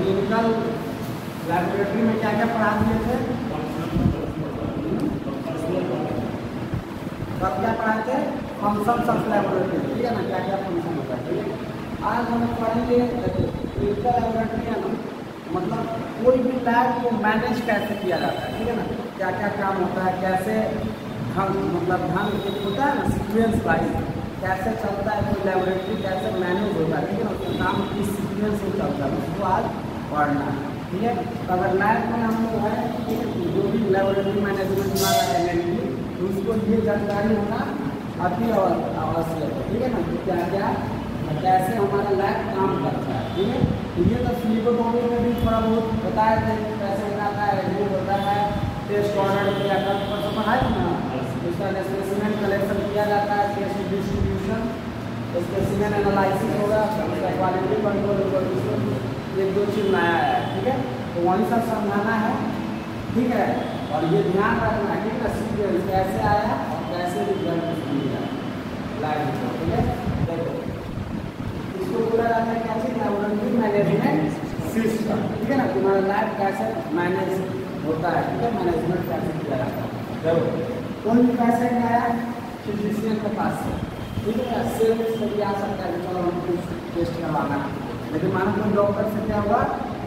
Clinical laboratory में क्या क्या पढ़ा दिए थे? सब क्या पढ़ाए थे? फंक्शन ऑफ लैबोरेटरी, ठीक है ना, क्या क्या फंक्शन होता है, ठीक है। आज हम पढ़ेंगे क्लिनिकल लैबोरेटरी है ना, मतलब कोई भी लैब को मैनेज कैसे किया जाता है, ठीक है ना, क्या क्या काम होता है, कैसे मतलब ढंग एक होता है ना सीक्वेंस वाइज, कैसे चलता है कोई लैबोरेटरी, कैसे मैनेज होता है, ठीक है ना, उसका काम किस सीक्वेंस से चलता है उसको आज पढ़ना है, ठीक है। तो अगर लैब में हम लोग है, ठीक है, जो भी लैबोरेटरी मैनेजमेंट वाला है तो उसको ये जानकारी होना अति आवश्यक है, ठीक है ना, कि क्या क्या कैसे हमारा लैब काम करता है, ठीक है। तो ये तो फ्लीगोटोमी में भी थोड़ा बहुत बताया था कैसे बनाता है, वो होता है टेस्ट ऑर्डर किया करता है, पढ़ाया ना, उसका स्पेसिमेन कलेक्शन किया जाता है, टेस्ट डिस्ट्रीब्यूशन, स्पेसिमेन एनालिसिस होगा, उसका क्वालिटी कंट्रोल होगा, एक दो चीज़ नया है, ठीक है। तो वही सब समझाना है, ठीक है। और ये ध्यान रखना है कि सीक्वेंस कैसे आया और कैसे रिजल्ट मिला लाइव, ठीक है। देखो इसको बोला जाता है क्या चीज़, लैबोरेटरी मैनेजमेंट सिस्टम, ठीक है ना, तुम्हारा लैब कैसे मैनेज होता है, ठीक है, मैनेजमेंट कैसे किया जाता है। देखो कोई भी पेशेंट आया फिजिशियन के पास से, ठीक है, सेल्फ से भी आ सकता है, चलो हमको टेस्ट करवाना है, लेकिन मानो कोई डॉक्टर से क्या हुआ,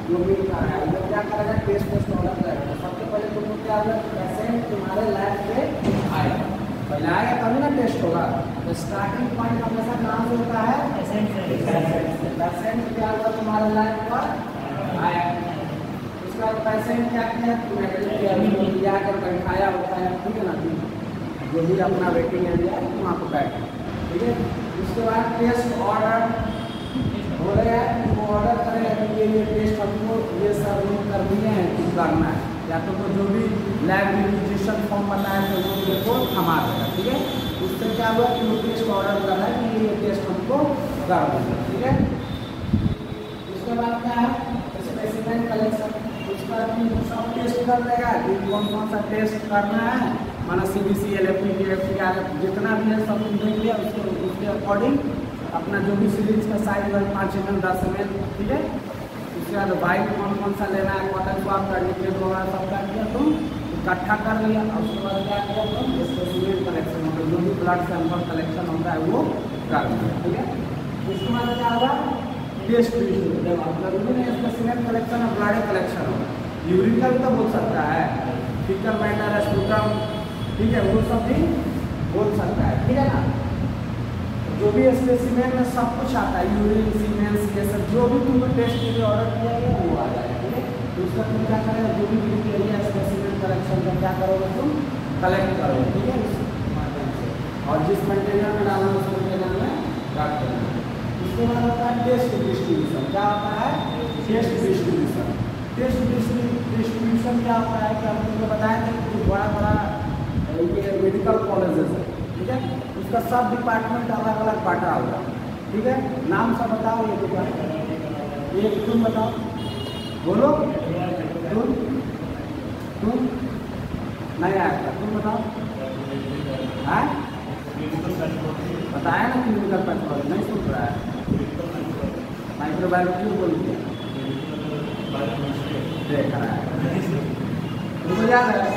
जो भी है वो क्या करेगा, टेस्ट ऑर्डर करेगा। सबसे पहले तुमको क्या होगा, पेशेंट तुम्हारे लैब पे आएगा, पहले आएगा तभी ना टेस्ट होगा। तो स्टार्टिंग पॉइंट हमेशा कहाँ से होता है, पेशेंट क्या होगा तुम्हारे लैब पर आया, उसके बाद पेशेंट क्या किया, तुम्हें लिया कर बैठाया होता है, ठीक है ना, जो भी अपना वेटिंग एरिया है वहाँ पर बैठे, ठीक है। उसके बाद टेस्ट ऑर्डर हो रहा है, वो ऑर्डर करेगा कि ये टेस्ट हमको ये सब लोग कर दिए हैं, कुछ करना है, या तो जो भी लैब रिक्विजिशन फॉर्म बताया तो वो देखो थमा देगा, ठीक है। उससे क्या हुआ कि वो टेस्ट ऑर्डर कर रहा है कि ये टेस्ट हमको कर देगा, ठीक है। उसके बाद क्या है, स्पेसिमेन कलेक्शन, उसका भी सब टेस्ट कर देगा कि कौन कौन सा टेस्ट करना है, माना CBC LFT DFT जितना भी है सब देख लिया, उसके अकॉर्डिंग अपना जो भी सीरीज का साइज है 5 mm 10 mm, ठीक है। उसके बाद वाइट कौन सा लेना है, कॉटन स्वाब का लिक्विड वगैरह सब कर दिया, तुम इकट्ठा कर लिया। और उसके बाद क्या किया तुम, स्पेसिमेन कलेक्शन होता है, जो भी ब्लड सैंपल कलेक्शन होता है वो कर दिया, ठीक है। उसके बाद क्या होगा, टेस्ट जरूरी नहीं स्पेसिमेन कलेक्शन और ब्लड कलेक्शन होगा, यूरिन का भी तो बोल सकता है, फीकल मैटर स्पूटम, ठीक है, वो सब भी बोल सकता है, ठीक है ना। जो भी स्पेसिमेन में सब कुछ आता है, यूरिन सीमेंस ये सब जो भी तुमको टेस्ट के लिए ऑर्डर किया गया वो आ जाएगा, ठीक है। तो उसका तुम क्या करेगा, जो भी क्राइटेरिया स्पेसिमेन कलेक्शन का क्या करोगे, तुम कलेक्ट करोगे, ठीक है, उस माध्यम से, और जिस कंटेनर में डालना उस कंटेनर में रख देना। उसके बाद होता है टेस्ट डिस्ट्रीब्यूशन, क्या होता है, टेस्ट डिस्ट्रीब्यूशन। टेस्ट डिस्ट्रीब्यूशन क्या होता है कि हम तुमको बताया था कि बड़ा बड़ा ये मेडिकल कॉलेजेस है, ठीक है, उसका सब डिपार्टमेंट अलग अलग बांटा होगा, ठीक है। नाम सब बताओ, ये डिपार्टमेंट, एक तुम बताओ, बोलो, तुम नहीं आया, तुम बताओ, है बताया ना क्लिनिकल पैथोलॉजी, नहीं सुन रहा है, माइक्रोबायोलॉजी बोल दिया, देख रहा है, तुमको याद है,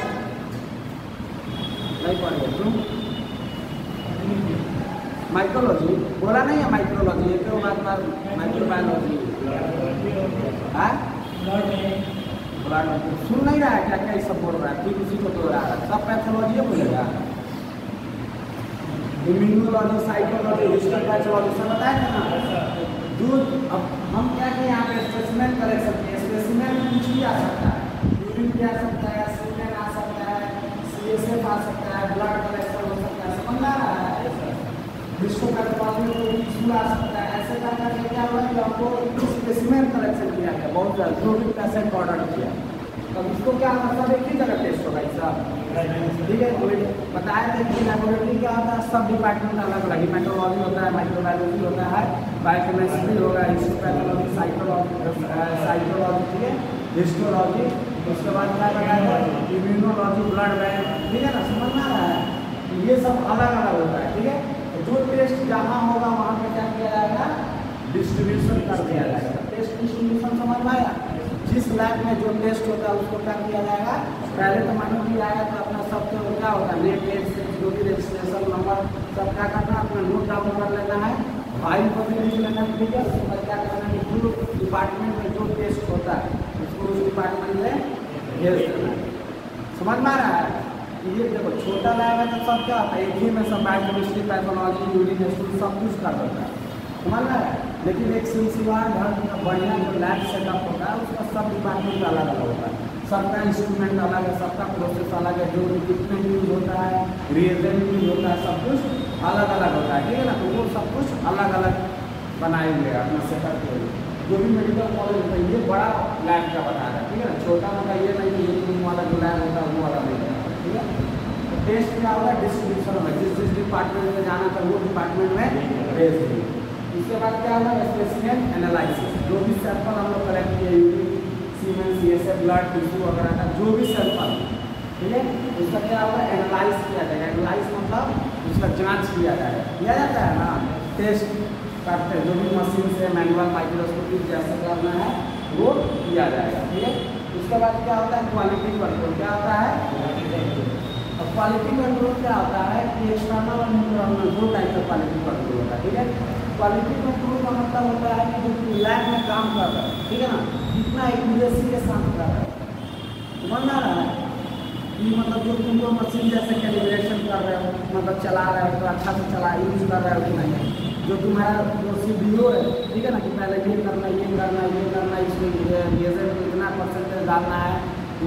नहीं पढ़िए तुम, माइक्रोलॉजी बोला नहीं है, माइक्रोलॉजी एक बात माइक्रोबायोलॉजी, हाँ सुन नहीं रहा है क्या, क्या सब बोल रहा है, ठीक उसी को बोल रहा है, सब पैथोलॉजी बोलेगा, इम्यूनोलॉजी, साइकोलॉजी, हिस्ट्री पैथोलॉजी सब बताया था ना। जो अब हम क्या कि यहाँ पे स्पेसिमेन कलेक्शन, स्पेसिमेन में कुछ भी आ सकता है, यूरिन भी आ सकता है, सीमेन आ सकता है, CSF आ सकता है, ब्लड कलेक्शन हो सकता है, समझ आ रहा है, विश्व का टिश्यू आ सकता है, ऐसे करके क्या हुआ कि हमको स्पेसिमेन कलेक्शन किया गया बहुत ज़्यादा, जो भी पेशेंट ऑर्डर किया, तब इसको क्या मतलब एक ही जगह टेस्ट होगा सब, ठीक है। बताया था कि लैबोरेटरी क्या होता है, सब डिपार्टमेंट अलग अलग, हेमेटोलॉजी होता है, माइक्रोबायोलॉजी होता है, बायोकेमिस्ट्री होगा, हिस्टोपैथोलॉजी, साइकोलॉजी, ठीक है, हिस्टोलॉजी, उसके बाद क्या बताया, इम्यूनोलॉजी, ब्लड बैंक, ठीक है ना, समझ में आ रहा है, ये सब अलग अलग होता है, ठीक है। जो टेस्ट जहाँ होगा वहाँ पे क्या किया जाएगा, डिस्ट्रीब्यूशन कर दिया जाएगा। टेस्ट डिस्ट्रीब्यूशन समझ में आया। जिस लैब में जो टेस्ट होता है उसको क्या किया जाएगा, पहले तो मानो भी आया तो अपना सब क्या होता है, नेट डेट जो भी रजिस्ट्रेशन नंबर सब क्या करना है, अपना नोट डाउन कर लेना है, फाइल पर भी लिख लेना है, ठीक है। उसके बाद क्या करना है कि जो डिपार्टमेंट में जो टेस्ट होता है उसको उस डिपार्टमेंट में भेज देना है। समझ में आ रहा है? ये देखो छोटा लैब है तो सब क्या होता है, एक ही में सब बायोकेमिस्ट्री, पैथोलॉजी, यूरिन टेस्ट सब कुछ कर देता है। समझ में आ रहा है? लेकिन एक सिलसिलेवार ढंग का बढ़िया जो लैब सेटअप होता है उसका सब डिपार्टमेंट अलग अलग होता है, सबका इंस्ट्रूमेंट अलग है, सबका प्रोसेस अलग है, जो इक्विपमेंट यूज होता है, रिएजेंट यूज होता है, सब कुछ अलग अलग होता है, ठीक है ना। तो वो सब कुछ अलग अलग बनाए हुए हैं अपना सेटअप के लिए। जो भी मेडिकल कॉलेज होता है ये बड़ा लैब का बता रहा है, ठीक है ना। छोटा मोटा ये नहीं कि एक रूम वाला जो लैब होता है वो वाला नहीं होता, ठीक है। तो टेस्ट क्या होगा, डिस्ट्रीब्यूशन होगा, जिस जिस डिपार्टमेंट में जाना था वो डिपार्टमेंट में भेज देंगे। इसके बाद क्या होगा, स्पेसिमेन एनालिसिस, जो भी सैंपल हम लोग कलेक्ट किए, यूरिन, सीमेन, सीएसएफ, ब्लड टिश्यू वगैरह का जो भी सैंपल, ठीक है, उसका क्या होगा, एनालाइज किया जाएगा। एनालाइज मतलब उसका जांच किया जाएगा, किया जाता है ना, टेस्ट करते हैं, जो भी मशीन से मैनुअल माइक्रोस्कोपिक जैसे करना है वो किया जाएगा, ठीक है। उसके बाद क्या होता है, क्वालिटी कंट्रोल। क्या होता है, अब क्वालिटी कंट्रोल क्या होता है कि एक्सटर्नल और इंटरनल दो टाइप का क्वालिटी कंट्रोल होता है, ठीक है। क्वालिटी कंट्रोल का मतलब होता है कि जो लैब में काम कर रहा है, ठीक है ना, कितना एक्यूरेसी के साथ कर रहा है, समझ में आ रहा है कि मतलब जो तुम लोग मशीन जैसे कैलिब्रेशन कर रहे हो, मतलब चला रहे हो तो अच्छा से चला यूज कर रहे हो कि नहीं, जो तुम्हारा जो सीडीओ है, ठीक है ना, कि पहले ये करना ये करना ये करना, इसमें रिएजेंट इतना परसेंटेज डालना है,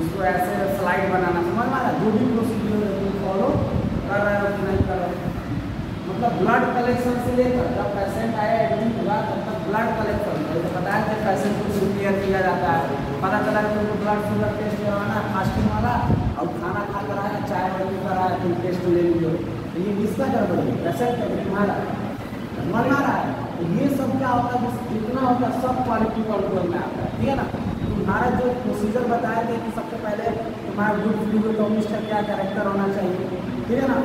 इसको ऐसे स्लाइड बनाना, समझ में आ रहा है, जो भी प्रोसीड्यूर है तुम फॉलो कर रहे हो कि नहीं कर रहे हो। मतलब ब्लड कलेक्शन से लेकर जब पेशेंट आया एडमिट हुआ तब तक ब्लड कलेक्शन, जैसे बताया कि पेशेंट को प्रिपेयर किया जाता है, पता चला कि तुमको ब्लड शुगर टेस्ट करवाना है फास्टिंग वाला, और खाना खा कर आया, चाय वाली कर आया, तुम टेस्ट ले लीजिए, तो ये किसका गड़बड़ी है, पेशेंट का, तुम्हारा। समझ में आ रहा है? तो ये सब क्या होता है, जितना होता है सब क्वालिटी कंट्रोल में आता है, ठीक है ना। तुम्हारा जो प्रोसीजर बताया था कि सबसे पहले तुम्हारा गुड फ्लूइडोटोमिस्ट का क्या कैरेक्टर होना चाहिए, ठीक है ना,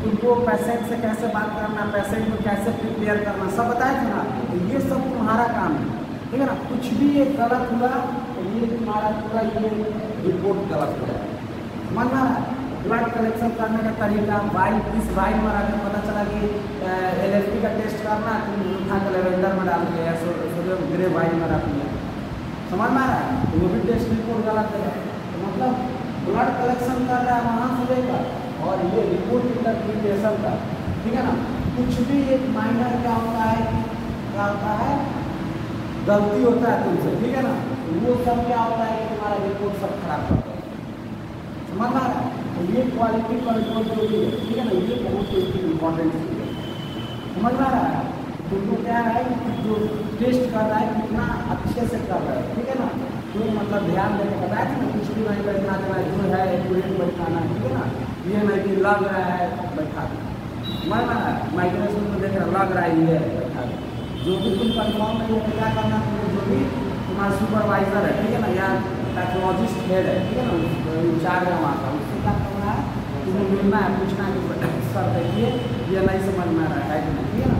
तुमको पेशेंट से कैसे बात करना, पेशेंट को कैसे प्रिपेयर करना, सब बताया था ना। तो ये सब तुम्हारा काम है, ठीक है ना। कुछ भी एक गलत हुआ तो ये तुम्हारा पूरा ये रिपोर्ट गलत हो जाएगा, समझ में आ रहा है। ब्लड कलेक्शन करने का तरीका, वाइल किस वाइल में रखा, पता चला कि LFT का टेस्ट करना, तुम उठा कर लेवेंडर में डाल दिया, सोडियम ग्रे वाइल में रख लिया, समझ में आ रहा है, तो वो भी टेस्ट रिपोर्ट गलत है। तो मतलब ब्लड कलेक्शन कर रहा है वहाँ से लेकर और ये रिपोर्ट इंटरप्रिटेशन का, ठीक है ना। कुछ भी एक माइनर क्या होता है गलती होता है तुमसे, ठीक है ना, तो वो सब क्या होता है कि तुम्हारा रिपोर्ट सब खराब करता है, समझ में आ रहा है। तो ये क्वालिटी कंट्रोल जो भी है, ठीक है ना, ये बहुत इम्पोर्टेंट चीज़ है, समझ में आ रहा है। तुमको क्या है कि जो टेस्ट कर रहा है कितना अच्छे से कर रहा है, ठीक है ना, तो मतलब ध्यान देने का बताया कि कुछ भी नहीं बैठा देना, जो है एक्यूरेट बैठाना, ठीक है ना, ये नहीं कि लग रहा है बैठा देना, समझ में आ रहा है। माइक्रोस्कोप में देख रहा लग रहा है ये बैठा देना, जो भी तुम कंफर्म नहीं है क्या करना, तुम्हें जो भी तुम्हारा सुपरवाइजर है, ठीक है ना, या पैथोलॉजिस्ट हेड है, ठीक है ना, इंचार्ज है वहाँ का, उससे क्या करना है, तुम्हें मिलना है, पूछना है कि सर देखिए ये नहीं समझ में आ रहा है कि नहीं, ठीक है ना,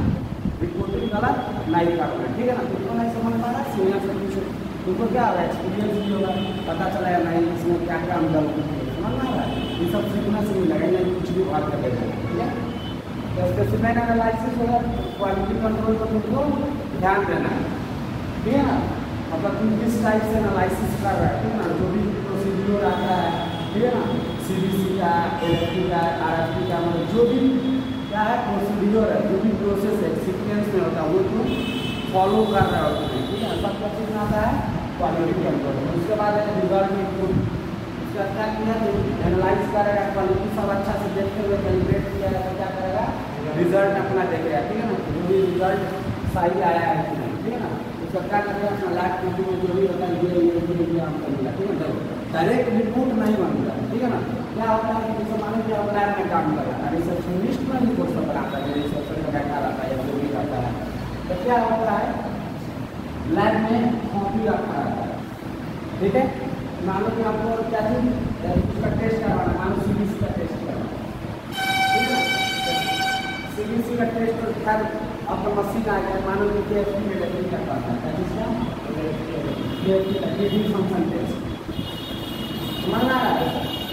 रिपोर्टिंग गलत नहीं करना, ठीक है ना। तुमको नहीं समझ में आ रहा है, सीनियर से पूछो, तुमको क्या होगा, एक्सपीरियंस भी होगा, पता चला या नहीं इसमें क्या क्या हम गलती है, समझ में आ रहा है। ये सब सीखने से मिलेगा, नहीं कुछ भी बात कर लेगा, ठीक है। तो स्पेसिमेन एनालिसिस होगा, क्वालिटी कंट्रोल पर तुमको ध्यान देना है, ठीक है ना। मतलब तुम किस टाइप से एनालिसिस कर रहे हो, ठीक है ना, जो भी प्रोसीड्यूर आता है, ठीक है ना, CBC का, LFT का, RFT का, मतलब जो भी क्या है प्रोसीड्यूर है, जो भी प्रोसेस है सीक्वेंस में होता है वो तुम फॉलो कर रहे हो, ठीक है। सब कुछ में आता है क्वालिटी कंट्रोल। उसके बाद है रिजल्ट इनपुट, उसका क्या किया एनालाइज करेगा, क्वालिटी सब अच्छा से देखते हुए कैलिब्रेट किया है तो क्या करेगा, रिजल्ट अपना देखेगा, ठीक है ना, जो भी रिजल्ट सही आया है कि नहीं, ठीक है ना। उसका क्या करेगा, अपना लैब कंपनी में जो भी होता है ये हमको मिला, ठीक है, डायरेक्ट रिपोर्ट नहीं बनता, ठीक है ना। क्या होता है कि जैसे मानो कि आप लैब में काम कर रहा है, रिसेप्शनिस्ट में रिपोर्ट सब बनाता है, रिसेप्शन में बैठा रहता है या जो भी रहता है, तो क्या होता है लैब में कॉपी रखा रहता है, ठीक है। मान लो कि आपको क्या चीज उसका टेस्ट करवाना, मान लो CBC का टेस्ट करवाना, ठीक है ना, CBC का टेस्ट तो खैर आपका मशीन आ गया, मान लो कि KFT में लेकिन क्या करता है, क्या चीज़ का किडनी फंक्शन टेस्ट समझ आ रहा है।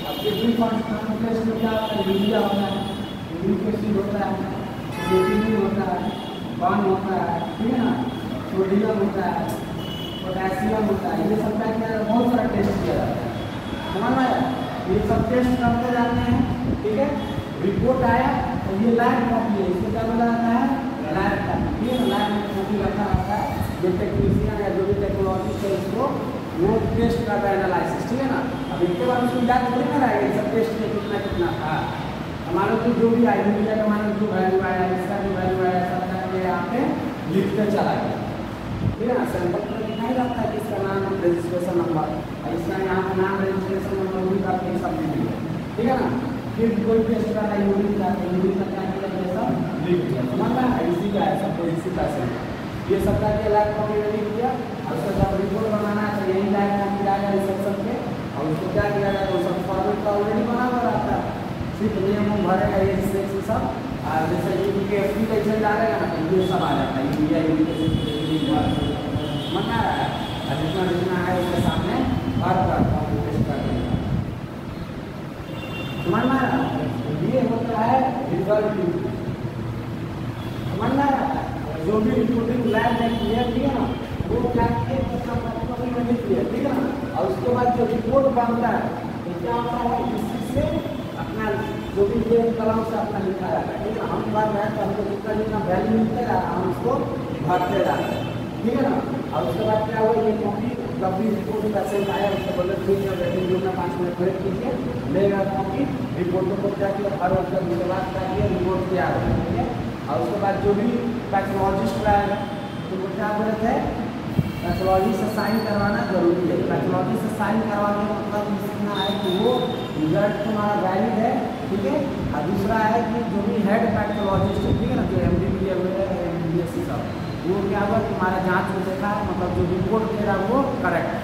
अब किडनी फंक्शन टेस्ट में क्या होता है, यूरिया होता है, यूरिक एसिड होता है, क्रिएटिनिन होता है, कौन होता है, ठीक है ना, सोडियम होता है, पोटेशियम होता है, ये सब क्या बहुत सारा टेस्ट किया जाता है समझ में आया। ये सब टेस्ट करते जाते हैं, ठीक है। रिपोर्ट आया तो ये लैब कॉपी है, इसको क्या बोला जाता है, लैब कॉपी, ठीक है। लैब में कॉपी रखा रहता है, जो टेक्नीशियन या जो भी टेक्नोलॉजिस्ट है इसको वो टेस्ट करता है, एनालिसिस, ठीक है ना। अब इसके बाद उसको याद थोड़ी ना रहेगा सब टेस्ट में कितना कितना था। हमारे को जो भी आई यूरिया का हमारा जो वैल्यू आया, इसका जो वैल्यू आया, सब करके यहाँ पे लिखते चला गया, ठीक है ना। सैंपल पर दिखाई जाता है कि इसका नाम रजिस्ट्रेशन नंबर, और इसका यहाँ पर नाम रजिस्ट्रेशन नंबर भी काफी सब लिख दिया, ठीक है ना। फिर कोई टेस्ट करना है यूरिन का, यूरिन का क्या किया ये सब लिख दिया समझ में आया। इसी का है सब, इसी का से ये सब का के लैब कॉपी में लिख दिया। और उसका जब रिपोर्ट बनाना है तो यही लैब कॉपी जाएगा रिसेप्शन पे, और उसको क्या किया जाएगा, वो सब फॉर्मेट का ऑलरेडी बना हुआ रहता है, सिर्फ नियम भरेगा ये से सब। और जैसे यूरिक एसिड डालेगा ना तो ये सब आ जाता है, यूरिया यूरिक एसिड समझ आ रहा है। और जितना जितना है उसके सामने हर टेस्ट कर देगा समझ में आ रहा है। ये होता है रिजल्ट समझ में आ रहा है। जो भी रिपोर्टिंग लैब में किया, ठीक है ना, वो क्या किया में लिख दिया, ठीक है ना। और उसके बाद जो रिपोर्ट बनता है तो क्या होता है, इसी से अपना जो भी ये कलम से अपना लिखा जाता है, ठीक है। हम बात है तो हमको जितना जितना वैल्यू मिलता है हम उसको भरते जाते हैं, ठीक है ना। और उसके बाद क्या हुआ, ये कॉपी जब भी रिपोर्ट पैसेंट आया उसको बोले ठीक है वेटिंग रूम में 5 मिनट वेट कीजिए, लेगा कॉपी, रिपोर्ट को क्या किया हर उसके बाद क्या किया, रिपोर्ट तैयार हो, ठीक है। और उसके बाद जो भी पैथोलॉजिस्ट आएगा तो वो क्या बोले थे, पैथोलॉजी से साइन करवाना जरूरी है। पैथोलॉजी से साइन करवाने का मतलब इतना है कि वो रिजल्ट तुम्हारा वैलिड है, ठीक है। और दूसरा है कि जो भी हेड पैथोलॉजिस्ट है, ठीक है ना, जो MD MBBS सब, वो क्या हुआ कि हमारा जांच में देखा, मतलब जो रिपोर्ट दे रहा वो करेक्ट है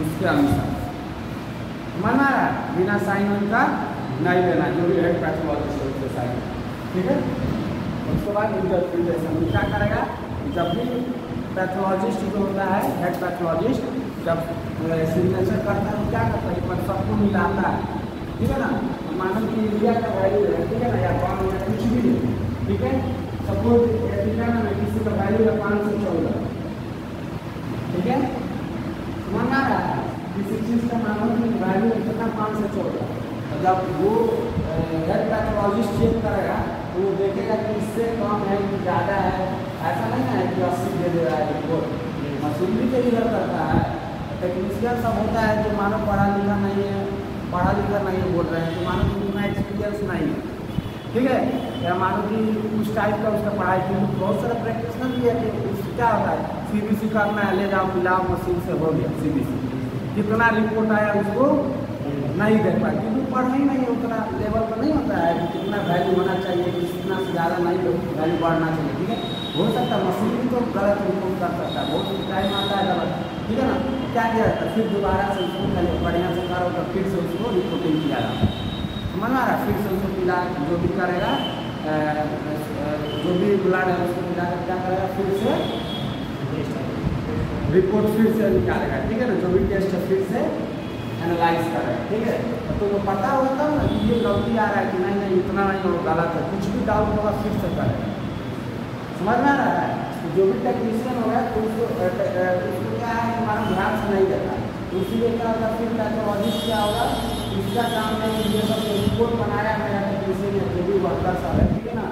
उसके अनुसार मना रहा है, बिना साइन उनका नहीं लेना, जो भी हेड पैथोलॉजिस्ट है उससे साइन, ठीक है। उसके बाद इंटरप्रिटेशन क्या करेगा, जब भी पैथोलॉजिस्ट जो होता है हेड पैथोलॉजिस्ट जब सिग्नेचर करता है क्या करता है, पर सबको मिलाता है, ठीक है ना। मानो कि यूरिया का वैल्यू है, ठीक है ना, या कौन या कुछ भी है, ठीक है। सपोज ना किसी का वैल्यू है 514, ठीक है, समझ आ रहा है। किसी चीज़ का मानो कि वैल्यू कितना 514, तो जब वो हेड पैथोलॉजिस्ट चेक करेगा तो वो देखेगा कि इससे कम है कि ज़्यादा है, ऐसा नहीं है कि 80 दे दे रहा है रिपोर्ट। मशीनरी के इधर करता है, टेक्नीशियन सब होता है जो मानो पढ़ा लिखा नहीं है बोल रहे हैं, तो मानो कि उतना एक्सपीरियंस नहीं है, ठीक है, या मानो कि उस टाइप का उसका पढ़ाई की बहुत सारा प्रैक्टिशनर भी है कि उससे क्या होता है, CBC करना है, ले जाओ मिलाओ मशीन से हो गया CBC, कितना रिपोर्ट आया उसको नहीं देख पाए क्योंकि पढ़ा ही नहीं है, उतना लेवल पर नहीं होता है कि कितना वैल्यू होना चाहिए, कितना से ज़्यादा नहीं वैल्यू बढ़ना चाहिए, ठीक है। हो सकता है मशीन भी तो गलत रिपोर्ट कर सकता है, बहुत टाइम आता है गलत, ठीक है ना। क्या किया जाता है, फिर दोबारा से उसको पहले बढ़िया से करो तो फिर से उसको रिपोर्टिंग किया जाता है, समझ आ रहा है। फिर से उसको मिला जो भी करेगा, जो भी ब्लड है उसको मिला कर क्या करेगा, फिर से रिपोर्ट फिर से निकालेगा, ठीक है ना, जो भी टेस्ट है फिर से एनालाइज करेगा, ठीक है। तो वो पता होता है ना कि ये गलती आ रहा है कि नहीं इतना नहीं हो गलत है, कुछ भी डाउट होगा फिर से करेगा, समझ में आ रहा है। तो जो भी टेक्नीशियन होगा तो उसको क्या है हमारा ध्यान से नहीं देता, तो इसीलिए क्या होगा, फिर पैथोलॉजिस्ट क्या होगा, इसका काम है कि ये सब रिपोर्ट बनाया मेरा टेक्नीशियन जो भी वर्कर सब है, ठीक है ना,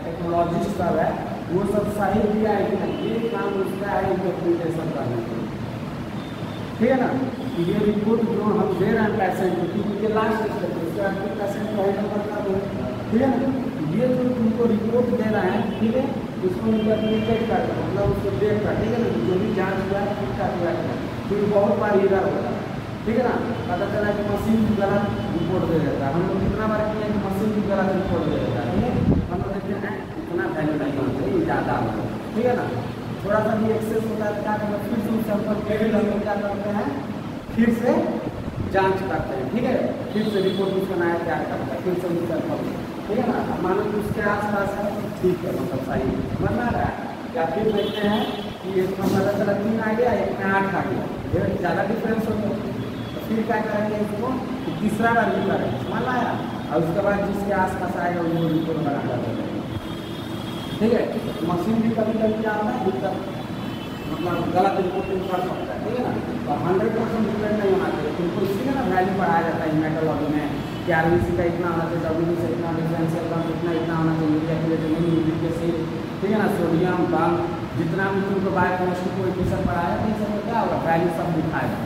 टेक्नोलॉजिस्ट सब है, वो सब सही दिया है कि नहीं, ये काम उसका है इंटरप्रिटेशन करने के, ठीक है ना। ये रिपोर्ट जो हम दे रहे हैं पेशेंट को, क्योंकि ये लास्ट स्टेप है, उसके बाद पेशेंट को हैंडल करना हो, ठीक है ना। ये जो तुमको रिपोर्ट दे रहे हैं, ठीक है, उसको इंटरप्रिटेट करना मतलब उसको देखना, ठीक है ना, जो भी जांच हुआ है ठीक ठाक हुआ है, फिर बहुत बार इधर होता है, ठीक है ना। पता चला कि मशीन भी गलत रिपोर्ट दे देता है, हम लोग कितना बार किया कि मशीन भी गलत रिपोर्ट दे देता है, हम लोग देखते हैं इतना वैल्यू नहीं होता है, ज़्यादा होता है, ठीक है ना। थोड़ा सा भी एक्सेस होता है क्या करना, फिर से सैंपल हम लोग क्या करते हैं, फिर से जांच करते हैं, ठीक है, फिर से रिपोर्ट उसका नया तैयार करते हैं, फिर से उसका सैंपल, ठीक है ना। मानो कि उसके आसपास है ठीक है, मतलब सही समझ में आ रहा है। या फिर देखते हैं कि इसमें पता चला 3 आ गया, एक में 8 आ गया, ज़्यादा डिफरेंस हो गया। तो फिर क्या करेंगे इसको, तीसरा रिव्यू करेंगे, समझ आया। और उसके बाद जिसके आसपास आएगा वो रिपोर्ट बना देंगे, ठीक है। मशीन भी कभी कभी क्या होता है दिक्कत, मतलब गलत रिपोर्टिंग कर सकता है, ठीक है ना। तो 100% डिपेंड नहीं होना चाहिए, तुमको इसीलिए ना वैल्यू पढ़ाया जाता है मेट्रोलॉजी में कि RBC का इतना होना चाहिए, WBC से इतना, डिफरेंशियल कम इतना होना चाहिए, यूरिक एसिड, ठीक है ना, सोडियम बम, जितना भी तुमको बायोकेमिस्ट्री को एडिशन पढ़ाया तो सब क्या होगा, वैल्यू सब दिखाएगा,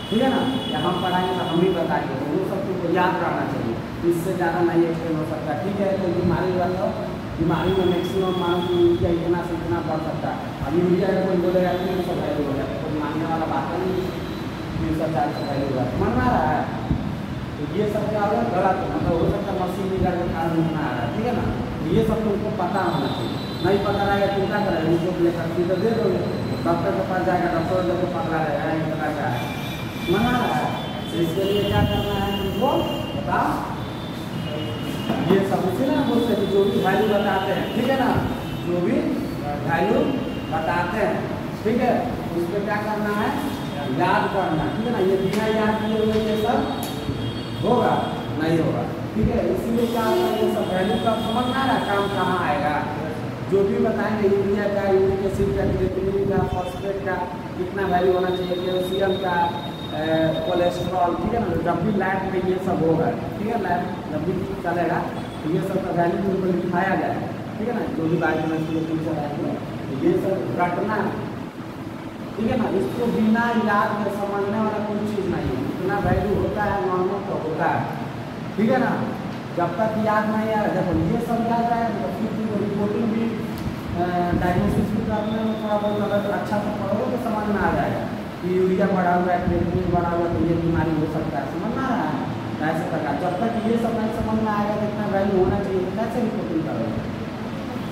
ठीक है ना। या हम पढ़ाएंगे तो हम ही बताएंगे, तो वो सब तुमको याद रहना चाहिए, इससे ज़्यादा नहीं एक्सटेंड हो सकता, ठीक है। तो बीमारी वाला बीमारी में मैक्सिमम मान की यूरिया इतना से इतना बढ़ सकता है। अब यूरिया का कोई बोलेगा 300 वैल्यू हो जाए, कोई मानने वाला बात नहीं, 300-400 वैल्यू होगा, मन आ रहा है। तो ये सब क्या होगा, गलत, मतलब हो सकता है मशीन बिगड़ के कारण नहीं आ रहा है, ठीक है ना। तो ये सब तुमको पता होना चाहिए, नहीं पता रहेगा तो क्या करेगा, इनको लेकर सीधे दे दोगे, डॉक्टर के पास जाएगा, डॉक्टर जब पकड़ा रहेगा ये पता क्या है, मन आ रहा है। तो इसके लिए क्या करना है तुमको बताओ, ये सब उसी ना बोलते हैं जो भी वैल्यू बताते हैं, ठीक है ना, जो भी वैल्यू बताते हैं, ठीक है, उस पर क्या करना है, याद करना, ठीक है ना। ये बिना याद किए हुए ये सब होगा नहीं होगा, ठीक है। इसीलिए क्या होगा, ये सब वैल्यू का समझ में आ रहा है, काम कहाँ आएगा, जो भी बताएंगे यूरिया का, यूरिक एसिड का, क्रिएटिनिन का, फॉस्फेट का कितना वैल्यू होना चाहिए, कैल्शियम का, कोलेस्ट्रॉल, ठीक है ना। जब भी लैब में ये सब होगा, ठीक है, लैब जब भी चलेगा तो ये सब का वैल्यू तुमको लिखाया जाएगा, ठीक है ना, जो भी बायोकेमिस्ट्री के टीचर आएंगे तो ये सब रटना, ठीक है ना। इसको बिना याद के समझने वाला कोई चीज़ नहीं है, इतना वैल्यू होता है नॉर्मल तो होता है, ठीक है ना। जब तक याद नहीं आएगा, जब ये सब याद आएगा तो फिर तुमको रिपोर्टिंग भी डायग्नोसिस भी करने में थोड़ा बहुत अगर अच्छा से पढ़ोगे तो समझ में आ जाएगा कि यूरिया बढ़ा हुआ है, क्रिएटिनिन बढ़ा हुआ है, तो ये बीमारी हो सकता है, समझ में आ रहा है। ऐसे प्रकार जब तक ये सब नहीं समझ में आएगा कि इतना वैल्यू होना चाहिए तो कैसे रिपोर्टिंग करोगे,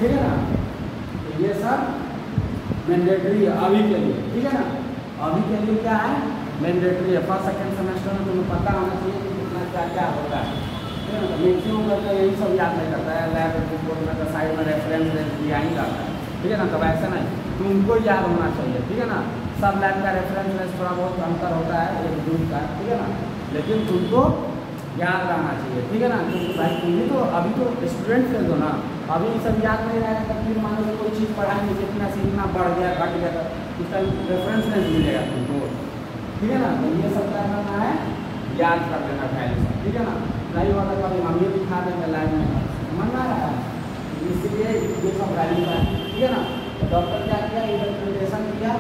ठीक है ना। तो ये सब मैंडेटरी है अभी के लिए, ठीक है ना। अभी के लिए क्या है, मैंडेटरी है, फर्स्ट सेकेंड सेमेस्टर में तुम्हें पता होना चाहिए कि कितना क्या क्या होता है, ठीक है ना। मैक्सिमम करके यही सब याद नहीं करता है, लैब रिपोर्ट में तो साइड में रेफरेंस दिया ही जाता है, ठीक है ना। तब ऐसा नहीं, तुमको याद होना चाहिए, ठीक है ना। सब लैब का रेफरेंस थोड़ा बहुत अंतर होता है एक दूर का, ठीक है ना, लेकिन तुमको याद रहना चाहिए, ठीक है ना। क्योंकि भाई तुम भी तो अभी तो स्टूडेंट कर दो ना, अभी ये सब याद नहीं रहेगा तो फिर मान लो कोई चीज़ पढ़ाएंगे जितना से इतना बढ़ गया घट गया तो उस टाइम रेफरेंस नहीं मिलेगा तुमको, ठीक है ना। तो ये सब क्या करना है, याद कर लेना पहले से, ठीक है ना। नहीं वाला कभी हम ये दिखा देंगे लाइव में, समझ में आ रहा है। इसलिए ये सब वैल्यू है, ठीक है ना। तो डॉक्टर क्या किया, इन्वेस्टिगेशन किया,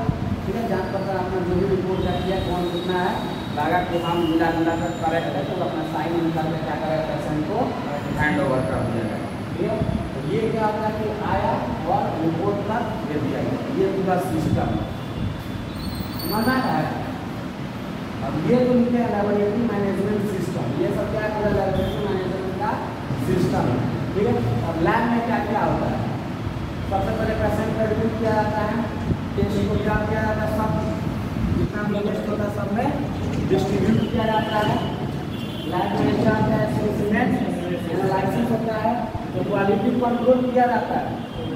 ठीक है, जांच पड़ताल अपना जो भी रिपोर्ट क्या किया, कौन कितना है लगा कि हम मिला कर करेक्ट है, तो अपना साइन इन करके क्या करेगा, पेशेंट को हैंड ओवर कर दिया गया, ठीक है। तो ये क्या होता है कि आया और रिपोर्ट तक दे दिया गया, ये पूरा सिस्टम माना है। अब ये जो लिखे हैं लैबोरेटरी मैनेजमेंट सिस्टम, ये सब क्या है, लैबोरेटरी मैनेजमेंट का सिस्टम है, ठीक है। अब लैब में क्या क्या होता है, सबसे पहले पेशेंट का रिपोर्ट किया जाता है, टेस्ट को क्या किया जाता है, सब जितना भी टेस्ट होता है सब में डिस्ट्रीब्यूट किया जाता है। लैब में क्या होता है, स्पेसिमेन एनालिसिस होता है, तो क्वालिटी कंट्रोल किया जाता है,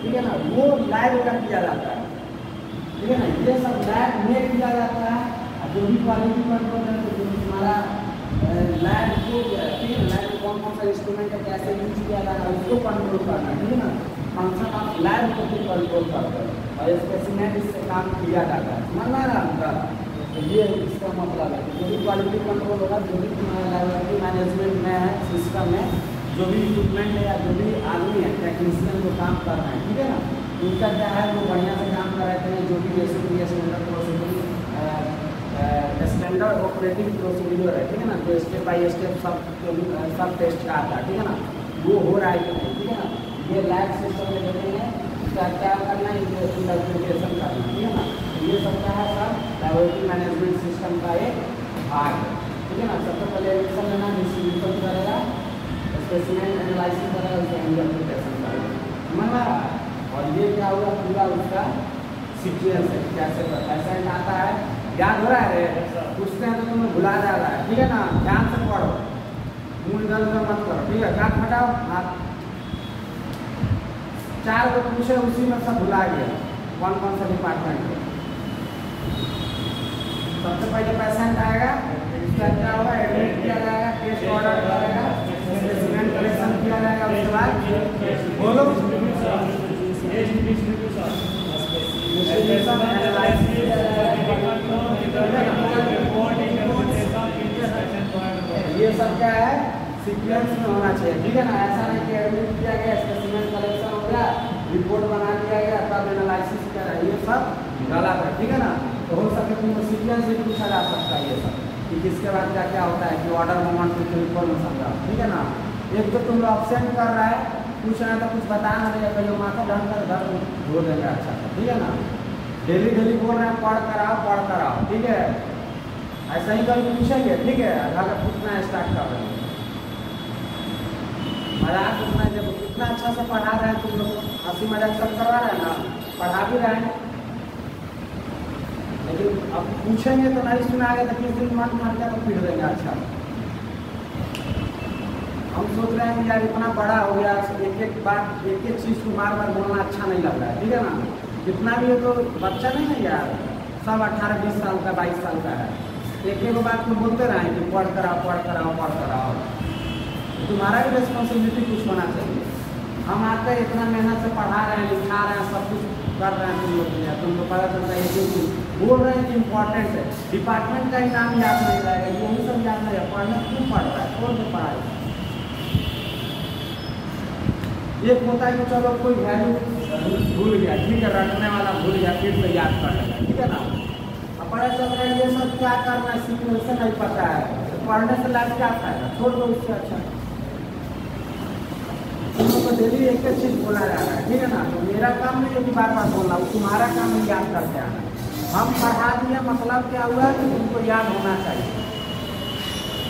ठीक है ना, वो लैब में किया जाता है, ठीक है ना। ये सब लैब में किया जाता है। जो भी क्वालिटी कंट्रोल है तो जो हमारा लैब को, ठीक है, लैब में कौन कौन सा इंस्ट्रूमेंट है, कैसे यूज किया जा रहा है, उसको कंट्रोल करना है, ठीक है ना। फंक्शन ऑफ लैब को भी कंट्रोल करते हैं और स्पेसिमेन इससे काम किया जाता है, समझ में आ रहा है। तो ये इसका मतलब है जो भी क्वालिटी कंट्रोल होगा, जो भी लैबोरेटरी मैनेजमेंट में है सिस्टम में, जो भी इक्विपमेंट है या जो भी आदमी है टेक्नीशियन जो काम कर रहे हैं, ठीक है ना, उनका क्या है वो बढ़िया से काम कराते हैं। जो भी स्टैंडर्ड ऑपरेटिंग प्रोसीड्यूर है, ठीक है ना, जो स्टेप बाई स्टेप सब टेस्ट का आता है, ठीक है ना, वो हो रहा है कि नहीं, ठीक है ना। ये लैब सिस्टम में देखेंगे क्या क्या करना है, इंटरप्रिटेशन करना, ठीक है ना। ये सब क्या है, सब लैबोरेटरी मैनेजमेंट सिस्टम का एक भाग है, ठीक है ना। सबसे पहले एडिशन लेना, डिस्ट्रीब्यूशन करेगा, स्पेसिमेन एनालिसिस करेगा, उसका इंटरप्रिटेशन करेगा, समझ में आ रहा है। और ये क्या हुआ, पूरा उसका सीक्वेंस है, कैसे पेशेंट आता है, याद हो रहा है, पूछते हैं तो तुम्हें भुला जा रहा है, ठीक है ना। ध्यान से पढ़ो, मुँह इधर उधर मत करो, ठीक है। हाथ हटाओ, हाथ 4 को पूछे उसी में सब भुला गया, कौन कौन सा डिपार्टमेंट है, एब्सेंट आएगा, इसका क्या होगा, एडमिट किया जाएगा, टेस्ट ऑर्डर करेगा, स्पेसिमेन कलेक्शन किया जाएगा, उसके बाद बोलो ये सब क्या है सीक्वेंस में होना चाहिए, ठीक है ना। ऐसा नहीं कि एडमिट किया गया, स्पेसिमेन कलेक्शन हो गया, रिपोर्ट बना दिया गया, तब एनालिसिस किया गया, ये सब गलत है, ठीक है ना। तो हो सके तुमको सीक्वेंस भी पूछा जा सकता है ये सब कि किसके बाद क्या क्या होता है, कि ऑर्डर मोमेंट कुछ रिपोर्ट में समझा, ठीक है ना। एक तो तुम ऑप्शन कर रहा है, कुछ ना तो कुछ बताना रहेगा, जो माथा ढंग कर दर्द धो देगा अच्छा से, ठीक है ना। डेली डेली बोल रहे हैं पढ़ कर आओ, ठीक है। ऐसा ही कभी पूछेंगे, ठीक है। अगर पूछना स्टार्ट कर रहे हैं, मजाक उतना जब इतना अच्छा से पढ़ा रहे हैं, तुम लोग हंसी मजाक सब करवा रहे हैं ना, पढ़ा भी रहे हैं, लेकिन अब पूछेंगे तो नहीं सुनाएंगे तो किस दिन मन मार के तो पीट देंगे। अच्छा हम सोच रहे हैं कि यार इतना बड़ा हो गया, एक एक बात एक एक चीज़ को बार बार बोलना अच्छा नहीं लग रहा है, ठीक है ना। जितना भी है तो बच्चा नहीं है यार, सब 18-20 साल का 22 साल का है, एक एक बात को बोलते रहे कि पढ़ कर आओ। तुम्हारा भी रिस्पॉन्सिबिलिटी कुछ होना चाहिए। हम आते इतना मेहनत से पढ़ा रहे हैं, लिखा रहे हैं, सब कुछ कर रहे हैं, तुम लोग के लिए तुमको पता चलता है कि बोल रहे हैं कि इम्पोर्टेंट है, डिपार्टमेंट का ही नाम याद नहीं रहेगा, यही सब याद नहीं है, पढ़ना क्यों पड़ता है, कौन से पढ़ाई। एक होता है कि चलो कोई वैल्यू भूल गया, ठीक है, रटने वाला भूल गया, फिर से याद कर लेगा, ठीक है ना। अब पता चल रहा है ये सब क्या करना है, सीखने से नहीं पता है, पढ़ने से लाभ क्या फायदा, छोड़ दो उससे अच्छा। तुम लोग को डेली एक एक चीज़ बोला जा रहा है, ठीक है ना। तो मेरा काम नहीं है कि बार बार बोलना, वो तुम्हारा काम है याद करके आना। हम पढ़ा दिए, मतलब क्या हुआ कि तुमको याद होना चाहिए,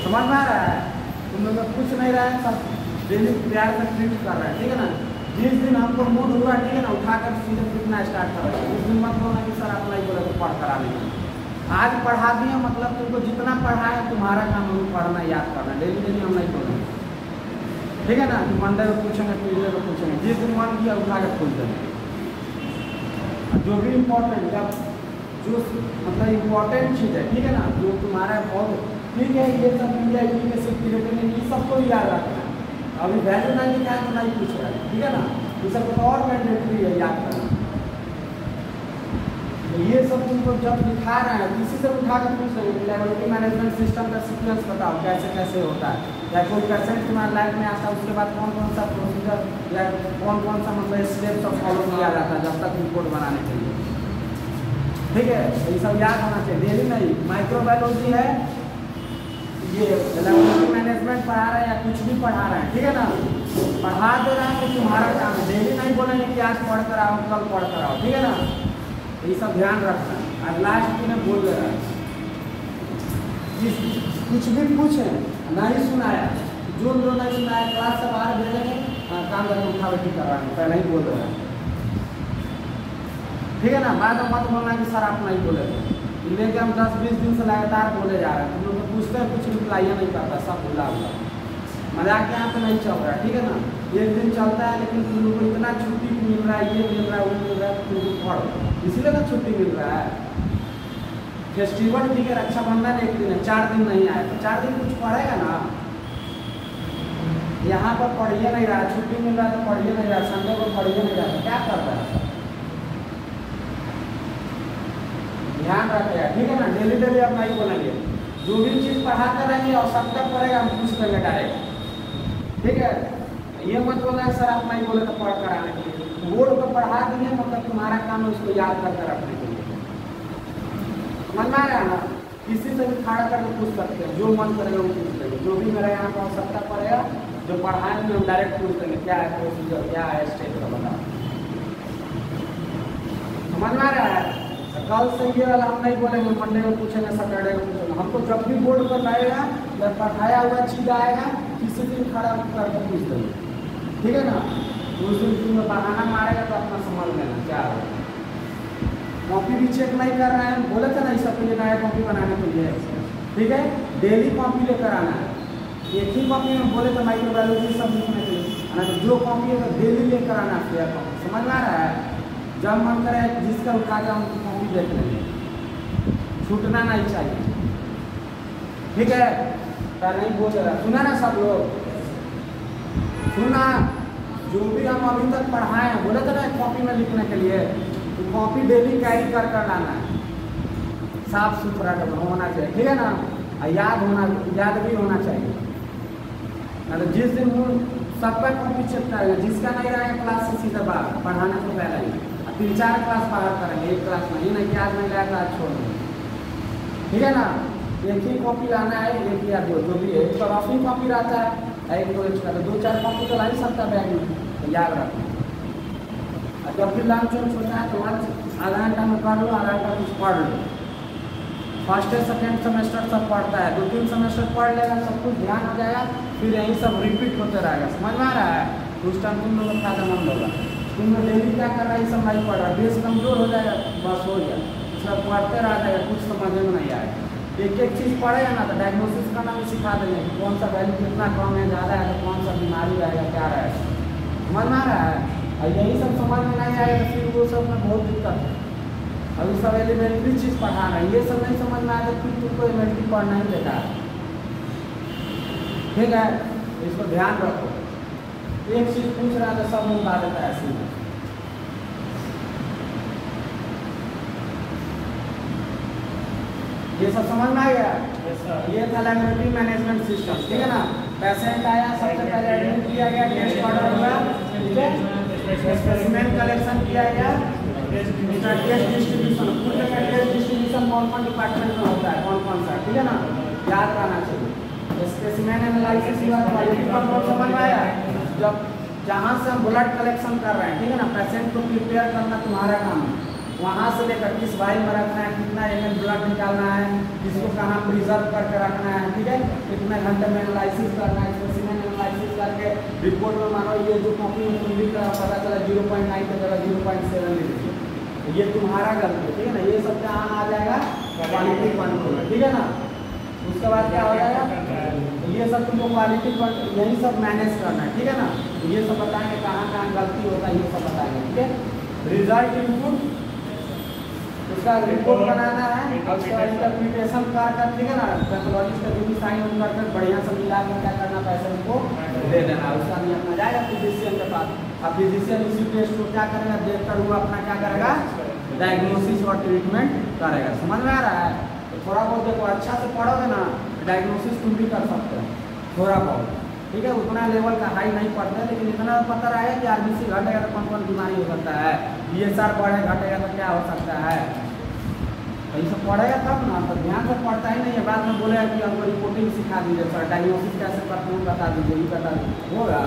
समझ में आ रहा है। तुम लोग कुछ नहीं रहा है, सब डेली प्यार से ट्रीट कर रहे हैं, ठीक है ना। जिस दिन हमको मूड हुआ, ठीक है ना, उठाकर सीधे लिखना स्टार्ट कर रहे हैं। उस दिन मत बोलना कि सर आप नहीं बोले तो पढ़ कर आने। आज पढ़ा दिए, मतलब तुमको जितना पढ़ा है तुम्हारा काम है पढ़ना याद करना, डेली डेली हम नहीं बोलेंगे, ठीक है ना। कि मंडे को पूछेंगे, ट्यूजडे को पूछेंगे, जिस दिन मन किया उठा कर पूछ देंगे। जो भी इम्पोर्टेंट, जब जो मतलब इम्पोर्टेंट चीज़ है, ठीक है ना, जो तुम्हारा बहुत ठीक है, ये सब इंडिया के सिर्फ ये सबको याद रखना है। अभी वैल्यू नहीं लिखा है तो नहीं पूछ रहा है, ठीक है ना। ये सब तो और मैंडेटरी है याद करना। तो ये सब तुमको जब लिखा रहे हैं, किसी से उठा कर पूछ रहे हैं, लेबोरेटरी मैनेजमेंट सिस्टम का सीक्वेंस बताओ कैसे कैसे होता है, या कोई पेशेंट तुम्हारे लाइफ में आता है, उसके बाद कौन कौन सा प्रोसीजर या कौन कौन सा मतलब स्टेप सब फॉलो किया जाता है जब तक रिपोर्ट बनाने के लिए, ठीक है। ये सब याद होना चाहिए, डेली नहीं। माइक्रोबायोलॉजी है, ये लेबोरेटरी मैनेजमेंट पढ़ा रहे हैं या कुछ भी पढ़ा रहे हैं, ठीक है ना, पढ़ा दे रहे हैं तो तुम्हारा काम है। डेली नहीं बोलेंगे कि आज पढ़ कर आओ, कल पढ़ कर आओ, ठीक है ना। ये सब ध्यान रखना है। आज लास्ट दिन बोल दे रहा है, कुछ भी पूछे नहीं सुनाया, जो नहीं सुनाया क्लास से बाहर भेजेंगे, काम करके उठा बैठी करवाएंगे, पहले ही बोल रहे हैं, ठीक है ना। बाद में मत बोलना कि सर आप नहीं बोले थे, लेकिन हम 10-20 दिन से लगातार बोले जा रहे हैं, तुम लोग तो पूछते हैं, कुछ रिप्लाई नहीं करता, सब भूला हुआ मजाक यहाँ पे नहीं चल रहा है, ठीक है ना। एक दिन चलता है, लेकिन तुम लोग को इतना छुट्टी मिल रहा है, ये मिल रहा है, वो मिल रहा है, तुम लोग पढ़ो, इसीलिए तो छुट्टी मिल रहा है। फेस्टिवल ठीक है, रक्षाबंधन एक दिन है, 4 दिन नहीं आए तो 4 दिन कुछ पढ़ेगा ना। यहाँ पर पढ़िए नहीं रहा, छुट्टी मिल रहा है तो पढ़िए नहीं रहा, संडे को पढ़िए नहीं रहा, क्या कर रहा है। ध्यान रखिएगा, ठीक है ना। डेली डेली आप नहीं बोलेंगे, जो भी चीज़ पढ़ाते रहेंगे और सब तक पढ़ेगा, हम पूछ देंगे डायरेक्ट, ठीक है। ये मत बोलना सर आप नहीं बोले तो पढ़ कर आने के लिए, बोर्ड को पढ़ा दिए, मतलब तुम्हारा काम है उसको याद करके रखने के लिए, समझ में आ रहा है ना। किसी से भी खड़ा करके पूछ सकते हैं, जो मन करेगा वो पूछ लेंगे, जो भी मेरा यहाँ पर आवश्यकता पड़ेगा, जो पढ़ाएंगे हम डायरेक्ट पूछ देंगे क्या है प्रोसीजर, क्या है स्टेप का बताओ, समझ में आ रहा है। कल से ये वाला हम नहीं बोलेंगे, मंडे को पूछेंगे, सैटरडे को पूछेंगे, हमको जब भी बोर्ड पर आएगा या पढ़ाया हुआ चीज़ आएगा, किसी दिन खड़ा करके पूछ देंगे, ठीक है ना। उस दिन तुम्हें बहाना मारेगा तो अपना समझ लेना क्या है। कॉपी भी चेक नहीं कर रहे हैं, बोले थे ना इस सब के लिए नया कॉपी बनाने के लिए, ठीक है। डेली कॉपी लेकर आना है, एक ही कॉपी में बोले तो माइक्रोबायोलॉजी सब लिखने के लिए, जो कॉपी है डेली लेकर आना है, समझ में आ रहा है। जब मन करे जिसका उठा के हम कॉपी देख लेंगे, छूटना नहीं चाहिए, ठीक है, नहीं बोल रहा, सुना ना सब लोग, सुना। जो भी हम अभी तक पढ़ाए हैं, बोले थे ना कॉपी में लिखने के लिए, तो कॉपी डेली कैरी कर लाना है, साफ सुथरा होना चाहिए, ठीक है ना, याद भी होना चाहिए। मतलब जिस दिन सबका कॉपी चेक करेगा, जिसका नहीं रहेगा क्लास से सीधा बाहर, पढ़ाने से पहले ही 3-4 क्लास बाहर करेंगे, एक क्लास में, ये नहीं कि आज नहीं लाया क्लास छोड़ देंगे, ठीक है ना। एक ही कॉपी लाना है, एक या दो जो भी है, एक तो रफ ही कॉपी रहता है, एक दो एक्स्ट्रा, तो 2-4 कॉपी तो ला ही सकता बैग में, तो याद रखना। और जब भी लंच वंच होता है तो लंच आधा घंटा में कर लो, आधा घंटा कुछ पढ़ लो। फर्स्ट सेकेंड सेमेस्टर सब पढ़ता है, 2-3 सेमेस्टर पढ़ लेगा, सब कुछ ध्यान हो जाएगा, फिर यही सब रिपीट होते रहेगा, समझ में आ रहा है। उस टाइम तुम लोग फायदेमंद होगा। तुम लोग डेली क्या कर रहा है, ये सब नहीं पढ़ रहा, बेस कमजोर हो जाएगा, बस हो गया, सब पढ़ते रह जाएगा, कुछ समझ में नहीं आएगा। एक एक चीज़ पढ़ेगा ना तो डायग्नोसिस करना भी सिखा देंगे, कौन सा वैल्यू कितना कम है, ज़्यादा है, तो कौन सा बीमारी रहेगा, क्या रहेगा, समझ में आ रहा है। और यही सब समझ में नहीं आएगा तो फिर वो सब में बहुत दिक्कत है। अभी सब एलिमेंट्री चीज़ पढ़ा रहे हैं, ये सब नहीं समझ में आया तो फिर तुमको एलिमेंट्री पढ़ना ही बेकार है, ठीक है, इसको ध्यान रखो। एक चीज़ पूछ रहा था सब मुँह देता है ऐसे ही। ये सब समझ में आ गया। ये था लैबोरेटरी मैनेजमेंट सिस्टम, ठीक है ना। पेशेंट आया, सबसे पहले एडमिट किया गया, टेस्ट ऑर्डर हुआ, ठीक है, स्पेसिमेन कलेक्शन किया गया, टेस्ट डिस्ट्रीब्यूशन, पूरे का टेस्ट डिस्ट्रीब्यूशन कौन डिपार्टमेंट में होता है, कौन सा, ठीक है ना, याद रहना चाहिए। स्पेसिमेन एनालिसिस हुआ, क्वालिटी कंट्रोल समझ में आया। जब जहाँ से हम ब्लड कलेक्शन कर रहे हैं, ठीक है ना, पेशेंट को प्रिपेयर करना तुम्हारा काम है, वहाँ से लेकर किस वाइल में रखना है, कितना ml ब्लड निकालना है, किसको कहाँ प्रिजर्व करके रखना है, ठीक है, कितने घंटे में एनालिसिस करना है, स्पेसिमेन एनालिसिस करके रिपोर्ट में मानो ये जो कॉपी में तुम लिख रहा है पता चला 0.9 की जगह 0.7 लिख दिए, ये तुम्हारा गलती है, ठीक है ना। ये सब कहाँ आ जाएगा, क्वालिटी कंट्रोल, ठीक है ना। उसके बाद क्या हो जाएगा, ये सब तुमको क्वालिटी यही सब मैनेज करना है, ठीक है ना। ये सब बताएंगे कहाँ गलती होता है, ये सब बताएंगे, ठीक है। रिजल्ट इनपुट, उसका रिपोर्ट बनाना है, उसका इंटरप्रिटेशन कर, ठीक है ना, पैथोलॉजिस्ट का जो भी साइन करके बढ़िया से मिला कर क्या करना, पेशेंट को दे देना, उसका भी अपना जाएगा फिजिशियन के पास। अब फिजिशियन इसी टेस्ट को क्या करेगा, देख कर वो अपना क्या करेगा, डायग्नोसिस और ट्रीटमेंट करेगा, समझ में आ रहा है। तो थोड़ा बहुत देखो, अच्छा से पढ़ोगे ना, डायग्नोसिस तुम भी कर सकते हो थोड़ा बहुत, ठीक है, उतना लेवल का हाई नहीं पढ़ते, लेकिन इतना पता रहेगा कि आरबीसी घटेगा तो कौन बीमारी हो सकता है, ESR बढ़े घटेगा तो क्या हो सकता है, तो ये सब पढ़ेगा तब ना, तो ध्यान से पढ़ता ही नहीं है, बाद में बोलेगा कि हमको रिपोर्टिंग सिखा दीजिए सर, डायग्नोसिस कैसे करते हैं बता दीजिए, ये बता दीजिए, होगा।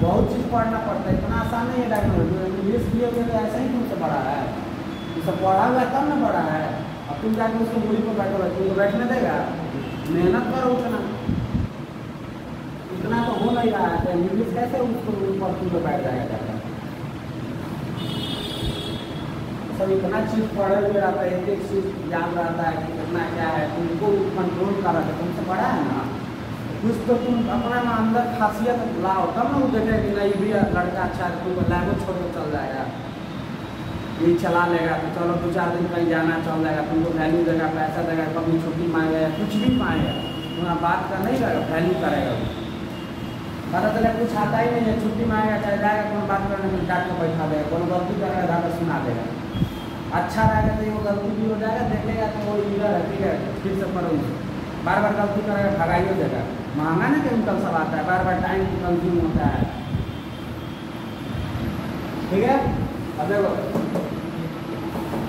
बहुत चीज़ पढ़ना पड़ता है, इतना आसान नहीं है डायग्नोसिस, इंग्लिश भी तो ऐसा ही तुमसे बड़ा है, ये सब पढ़ा हुआ तब ना बड़ा है। अब तुम जाकर उसको मूली पर बैठो, तुमको बैठने देगा, मेहनत करो उतना तो हो नहीं रहा है, तो इंग्लिश कैसे उसको ऊपर तुम बैठ जाएगा, सब इतना चीज़ पढ़े हुए रहता है, एक चीज़ याद रहता है कि कितना क्या है, तुमको कंट्रोल कर रहा है, तुमसे बड़ा है ना, कुछ तो तुम अपना ना अंदर खासियत लाओ, तब ना वो देखे कि नहीं भी लड़का अच्छा है, तुमको लैबो छोड़ के चल जाएगा, ये चला लेगा, तो चलो 2-4 दिन कहीं जाना चल जाएगा, तुमको वैल्यू देगा, पैसा देगा, कभी छुट्टी मांगेगा, कुछ भी पाएगा, तुम्हारा बात का नहीं रहेगा, वैल्यू करेगा। पता चला कुछ आता ही नहीं है, छुट्टी मांगेगा, चाहे जाएगा, कोनो बात करने में डांट को बैठा देगा, कोनो गलती करेगा ज़्यादा सुना देगा। अच्छा रहेगा तो वो गलती भी हो जाएगा, देखेगा तो वो इधर है, ठीक है, फिर से पढ़ो, बार बार गलती करेगा, भगाइए देगा, महंगा ना केमिकल सब आता है, बार बार टाइम कंज्यूम होता है, ठीक है। अब देखो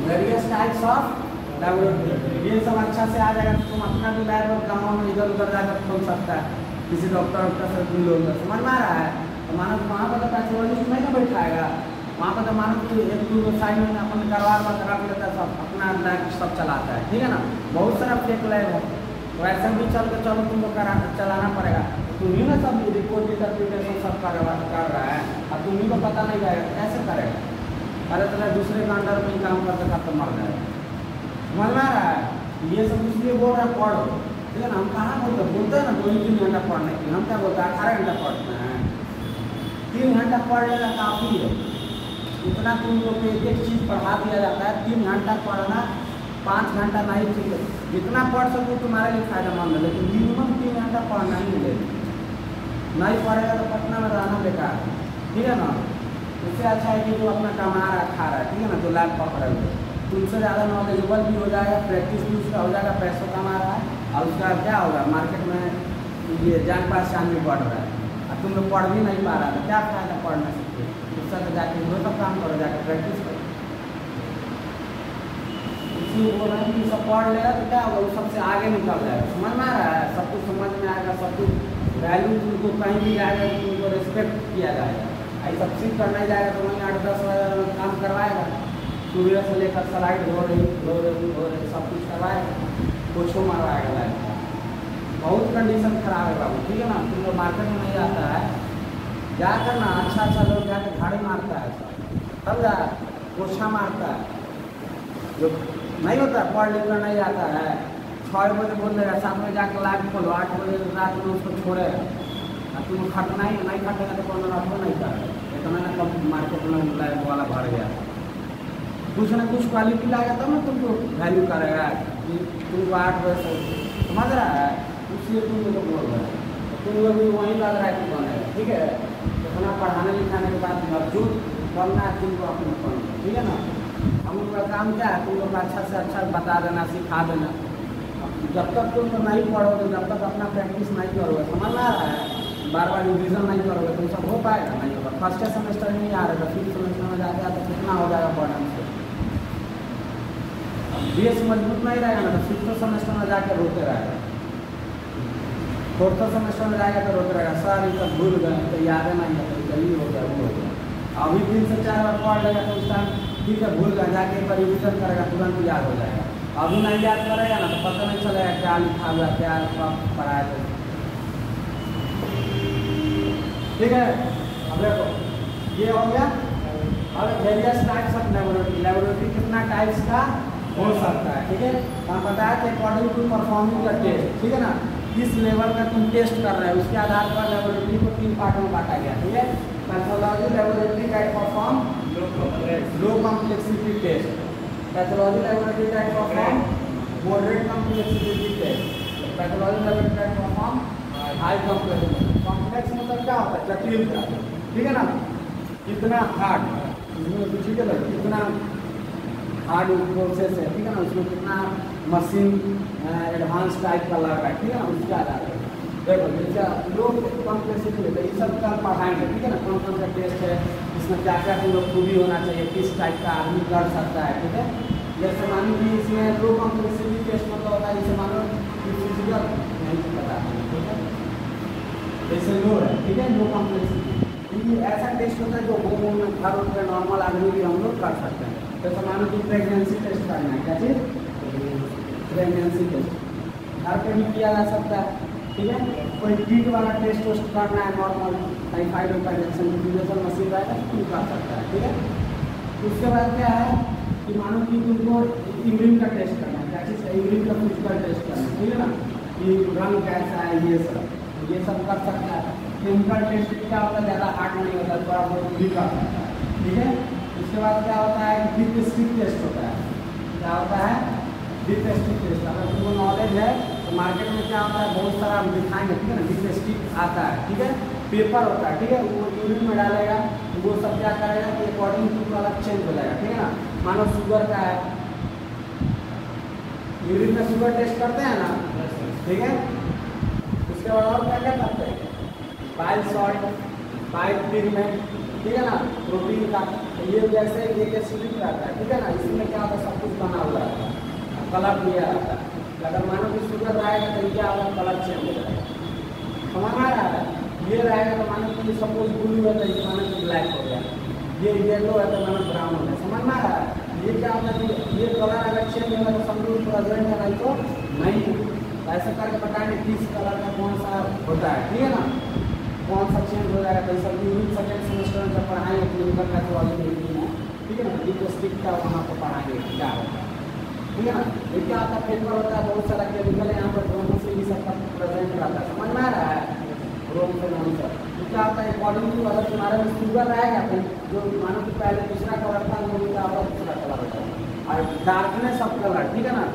वेरियस टाइप्स ऑफ लैबोरेटरी, ये सब अच्छा से आ जाएगा, तुम अपना भी लैब और गाँव में इधर उधर जाकर खोल सकता है, किसी डॉक्टर से मिलोगे, समझ में आ रहा है। तो मानो वहाँ पर तो पैथोलॉजिस्ट नहीं ना बैठाएगा, वहाँ पर तो मानो कि 1-2 साइड में अपन करवा रख लेता है, सब अपना लैब सब चलाता है, ठीक है ना। बहुत सारा फेक लैब है, तो ऐसे भी चल के चलो तुमको चलाना पड़ेगा, तुम ही ना सब रिपोर्ट इंटरप्रिटेशन सब कर रहा है, अब तुम ही को पता नहीं जाएगा कैसे करेगा, अरे तो दूसरे का अंडर में काम करते करते मर जाएगा, समझ में आ रहा है। ये सब इसलिए बोल रहा है पढ़ो, ठीक है ना। हम कहाँ बोलते हैं ना 2-3 घंटा पढ़ने के लिए, हम क्या बोलते हैं 18 घंटा पढ़ते हैं, 3 घंटा पढ़ लेना काफ़ी है, इतना तुम लोग को एक चीज़ पढ़ा दिया जाता है, 3 घंटा पढ़ना 5 घंटा नहीं चाहिए, जितना पढ़ सकूँ तुम्हारे लिए फायदेमंद है, लेकिन मिनिमम 3 घंटा पढ़ना ही मिलेगा। नहीं पढ़ेगा तो पटना में रहना बेकार है, ठीक है ना। इससे अच्छा है कि जो अपना कमा रहा खा रहा है, ठीक है ना, जो लैब पकड़े हुए तुमसे ज़्यादा नॉलेजेबल भी हो जाएगा, प्रैक्टिस भी उसका हो जाएगा, पैसा कमा रहा है, और उसका क्या होगा, मार्केट में ये जान पहचान भी बढ़ रहा है। और तुम लोग पढ़ भी नहीं पा रहा है, क्या फायदा पढ़ने से, उससे तो जाके वो सब काम करो, जाकर प्रैक्टिस करो। इसलिए बोल रहे हैं कि सब पढ़ लेगा तो क्या होगा, वो सबसे आगे निकल जाएगा। समझ में आ रहा है, सब कुछ समझ में आएगा, सब कुछ वैल्यू तुमको कहीं भी जाएगा, तुमको रिस्पेक्ट किया जाएगा। ऐसा सब सीख करने जाएगा तो वहीं 8-10 काम करवाएगा, सुबह से लेकर स्लाइड हो रही सब कुछ करवाएगा, कुछो मरवाएगा लाइफ। बहुत कंडीशन खराब है बाबू, ठीक है ना। तुम लोग मार्केट में नहीं आता है, जाकर ना अच्छा लोग जाकर झाड़ी मारता है सब, तब जा पोछा मारता है। जो नहीं होता पढ़ लिख कर नहीं आता है, 6 बजे बोल देगा, 7 बजे जाकर लाइट खोलो, 8 बजे रात में उसको छोड़ेगा। तुम खटना ही नहीं खटेगा तो कौन रखो नहीं कर, तो मैंने कब मार्केट में लाइट वाला भर गया। कुछ ना कुछ क्वालिटी लाएगा तब ना तुमको वैल्यू करेगा कि तुमको 8 बजे से समझ रहा है, इसलिए तुम लोग बोल रहे हैं। तुम लोग भी वहीं लग रहा है कि बनेगा, ठीक है। अपना पढ़ाने लिखाने के बाद जो पढ़ना है तुमको अपना पढ़ना, ठीक है ना। हम लोग का काम क्या है, तुम लोग अच्छा से अच्छा बता देना, सिखा देना। जब तक तुम नहीं पढ़ोगे, जब तक अपना प्रैक्टिस नहीं करोगे, समझ में आ रहा है, बार रिविजन नहीं करोगे तो सब हो पाएगा नहीं होगा। फर्स्ट सेमेस्टर में नहीं आ रहा, 5th सेमेस्टर में जाके तो कितना हो जाएगा पढ़ने से। बेस मजबूत नहीं रहेगा ना तो 5th सेमेस्टर में जाकर रोते रहेगा, 4th सेमेस्टर में जाएगा तो रोते रहेगा, सर ये सब भूल गए तो याद नहीं है, तो जल्दी हो गया वो हो गया। अभी 3 से 4 बार पढ़ लेगा तो उस टाइम ठीक है, भूल गया, जाके एक बार रिविजन करेगा तुरंत याद हो जाएगा। अभी नहीं याद करेगा ना तो पता नहीं चलेगा क्या लिखा हुआ, क्या पढ़ाया था, ठीक है। अब देखो ये हो गया। अब वेरियस टाइप्स ऑफ लेबोरेटरी कितना टाइप्स का हो सकता है, ठीक है। हम बताया कि according to performing the test, ठीक है ना, किस लेवल का तुम टेस्ट कर रहे हो उसके आधार पर लेबोरेटरी को 3 पार्ट में बांटा गया, ठीक है। Pathology laboratory can perform low complexity test, pathology laboratory can perform moderate complexity test, pathology laboratory can perform high complexity. Complex मतलब क्या होता है, जटिल का, ठीक है ना, कितना हार्ड, ठीक है ना, कितना हार्ड प्रोसेस है, ठीक है ना, उसमें कितना मशीन एडवांस टाइप का लग रहा है, ठीक है ना, उसके आधार पर देखो जैसे लोग कॉम्प्लेक्सिटी है, ये सब कल पढ़ाएंगे, ठीक है ना, कौन कौन सा टेस्ट है, इसमें क्या क्या तुम लोग खूबी होना चाहिए, किस टाइप का आदमी कर सकता है, ठीक है। जैसे मानो कि इसमें लो कॉम्प्लेक्सिटी टेस्ट मतलब होता है, जैसे मानो कि फिजिकल नहीं पता, ठीक है, जैसे लो है, ठीक है, लो कॉम्प्लेक्सिटी ऐसा टेस्ट होता है जो होम में घर में नॉर्मल आदमी भी हम लोग कर सकते हैं। जैसे मानो कि प्रेगनेंसी टेस्ट करना है, क्या चीज़, प्रेगनेंसी टेस्ट घर पे भी किया जा सकता है, ठीक है। कोई कीट वाला टेस्ट वोस्ट करना है नॉर्मल टाइफाइड इंफेक्शन मशीन रहेगा तो कर सकता है, ठीक है। उसके बाद क्या है कि मानो कि तुमको यूरिन का टेस्ट करना है, क्या चीज़, यूरिन का फिजिकल टेस्ट करना है, ठीक है ना, कि रंग कैसा है, ये सब कर सकता है। केमिकल टेस्ट क्या होता है, ज़्यादा हार्ड नहीं होता, थोड़ा बहुत भी कर सकता है, ठीक है। उसके बाद क्या होता है, डिटेस्टिक टेस्ट होता है, क्या होता है, डिटेस्टिक टेस्ट। अगर तुमको नॉलेज है तो मार्केट में क्या होता है, बहुत सारा हम दिखाएंगे, ठीक है ना, डिटेस्टिक आता है, ठीक है, पेपर होता है, ठीक है, वो यूरिन में डालेगा तो वो सब क्या करेगा कि अकॉर्डिंग टू अलग चेंज हो जाएगा, ठीक है ना। मानो शुगर का है, यूरिन में शुगर टेस्ट करते हैं ना, ठीक है। उसके बाद और क्या क्या करते हैं, बाइल सॉल्ट, बाइल पिगमेंट, ठीक है ना, प्रोटीन का, ये जैसे एक एसिडिक रहता है, ठीक है ना, इसमें क्या होता है, सब कुछ बना हुआ रहता है, कलर दिया रहता है। अगर मानो कि शुगर रहेगा तो क्या होगा, कलर चेंज हो जाएगा, समझ आ रहा है। ये रहेगा तो मानो कि सपोज ब्लू है तो ये मानो कि ब्लैक हो गया, ये येलो है तो मानो ब्राउन हो गया, समझ में आ रहा है। ये क्या होता है कि ये कलर अगर चेंज होगा तो समझो प्रेजेंट है, नहीं तो नहीं। ऐसे करके बताएंगे किस कलर का कौन सा होता है, ठीक है ना, कौन सा चेंज हो जाएगा। तो सब यूनिट सेकेंड सेमेस्टर में जब पढ़ाएंगे क्लिनिकल पैथोलॉजी में, ठीक है ना, डिटेस्टिक का वहाँ पर पढ़ाएंगे क्या होता है, ठीक है ना। ये क्या आता है, पेपर होता है, बहुत सारा केमिकल यहाँ पर दोनों से भी सबका प्रेजेंट रहता है, समझ में आ रहा है, रोम से नॉन सर। तो क्या होता है, अकॉर्डिंग टू अगर तुम्हारे में शुगर रहेगा तो जो मानो कि पहले दूसरा कलर था वो भी दूसरा कलर होता है, और डार्कनेस ऑफ कलर, ठीक है ना,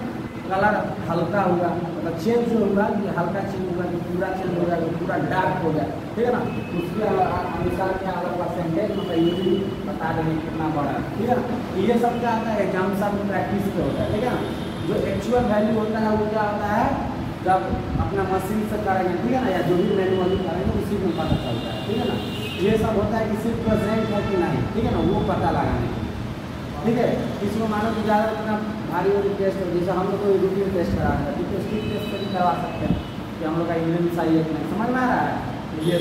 कलर हल्का होगा मतलब चेंज जो होगा कि हल्का चेंज होगा कि पूरा चेंज होगा कि पूरा डार्क हो गया, ठीक है ना, उसके अनुसार क्या होगा परसेंटेज मतलब ये भी बता देंगे कितना बड़ा है, ठीक है ना। ये सब क्या आता है एग्जाम सब प्रैक्टिस पे होता है, ठीक है ना। जो एक्चुअल वैल्यू होता है वो क्या होता है जब अपना मशीन से करेंगे, ठीक है ना, या जो भी मैनुअली करेंगे उसी में पता चलता है, ठीक है ना। ये सब होता है कि सिर्फ प्रेजेंट है कि नहीं, ठीक है ना, वो पता लगाने, ठीक है। इसमें मानो कि ज़्यादा इतना भारी वाली टेस्ट हो, जैसे हम लोग को रूटीन टेस्ट करा रहा है, ठीक है, स्टिक टेस्ट भी करवा सकते हैं कि हम लोग का इंजन सही है कि नहीं, समझ में आ रहा है। ये